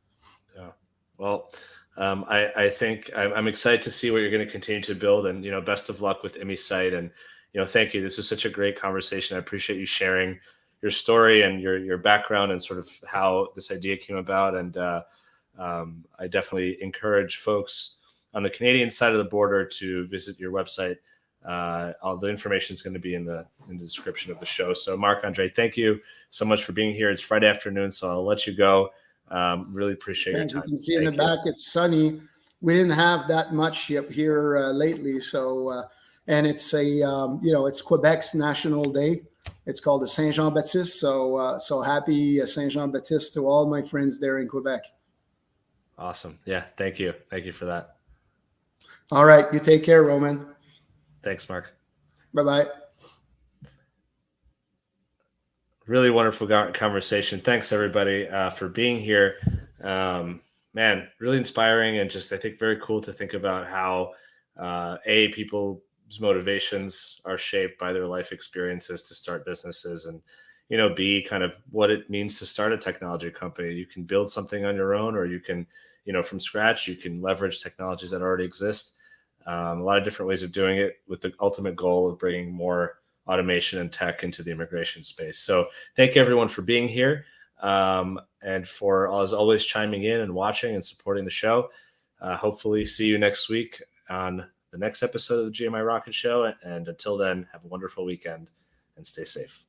Yeah. Well, I think I'm excited to see what you're going to continue to build, and you know, best of luck with ImmiSight. And you know, thank you. This was such a great conversation. I appreciate you sharing your story and your background and sort of how this idea came about. And I definitely encourage folks on the Canadian side of the border to visit your website. All the information is going to be in the description of the show. So Marc-Andre, thank you so much for being here. It's Friday afternoon, so I'll let you go. Really appreciate your time. As you can see in the back, it's sunny. We didn't have that much here lately. So, and it's a, you know, it's Quebec's National Day. It's called the Saint Jean Baptiste. So, so happy Saint Jean Baptiste to all my friends there in Quebec. Awesome. Yeah. Thank you. Thank you for that. All right. You take care, Roman. Thanks, Mark. Bye-bye. Really wonderful conversation. Thanks, everybody, for being here. Man, really inspiring, and just, I think, very cool to think about how, people's motivations are shaped by their life experiences to start businesses, and, you know, B, kind of what it means to start a technology company. You can build something on your own, or you can, you know, from scratch, you can leverage technologies that already exist. A lot of different ways of doing it, with the ultimate goal of bringing more automation and tech into the immigration space. So thank you, everyone, for being here, and for, as always, chiming in and watching and supporting the show. Hopefully see you next week on the next episode of the GMI Rocket Show. And until then, have a wonderful weekend and stay safe.